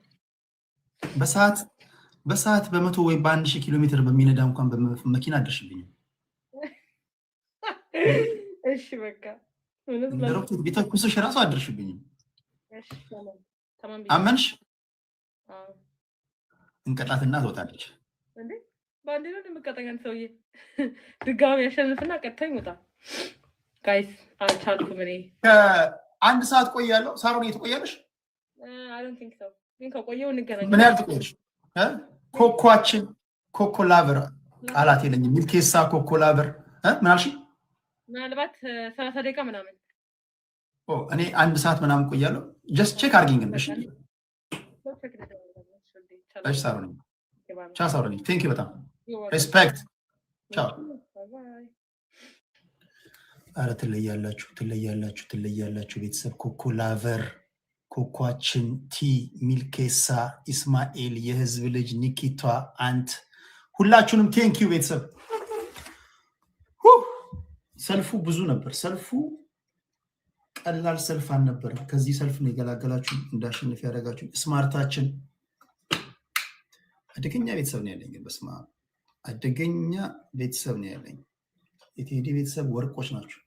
በሰዓት በመቶ ወይ በ1000 ኪሎ ሜትር በሚነዳ እንኳን በመኪና አደርሽልኝ። እሺ በቃ እንደሮት ቢተኩስሽ ራሱ አደርሽብኝ። እሺ ተማም አመንሽ? እንቀጣትና ትወጣለች እንዴ? ባንዴ ነው እንደምቀጠቀን ሰውዬ ድጋሚ ያሸንፍና ቀጥታኝ ወጣ። ጋይስ አልቻልኩም እኔ። አንድ ሰዓት ቆያለሁ። ሳሮን ትቆያለሽ? I don't think so። ግን ከቆየው እንገናኛለን። ምን ያህል ትቆያለሽ? ኮኮአችን ኮኮላቨር ቃላት የለኝም። ሚልኬሳ ኮኮላቨር ምን አልሽ? ምናልባት 30 ደቂቃ ምናምን። እኔ አንድ ሰዓት ምናምን ቆያለሁ። ጀስት ቼክ አድርጊኝ ግን እሺ። እሺ ሳሮን ቻው። ሳሮን ቴንክ ዩ በጣም ሪስፔክት ቻው። ባይ። አረ ትለያላችሁ ቤተሰብ። ኮኮ ላቨር፣ ኮኳችን፣ ቲ ሚልኬሳ፣ ኢስማኤል፣ የህዝብ ልጅ፣ ኒኪቷ፣ አንት ሁላችሁንም ቴንኪዩ ቤተሰብ። ሰልፉ ብዙ ነበር። ሰልፉ ቀላል ሰልፍ አልነበረም። ከዚህ ሰልፍ ነው የገላገላችሁ እንዳሸንፍ ያደረጋችሁ። ስማርታችን አደገኛ ቤተሰብ ነው ያለኝ። በስማ አደገኛ ቤተሰብ ነው ያለኝ። የቴዲ ቤተሰብ ወርቆች ናቸው።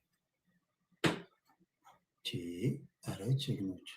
አረ ጀግኖች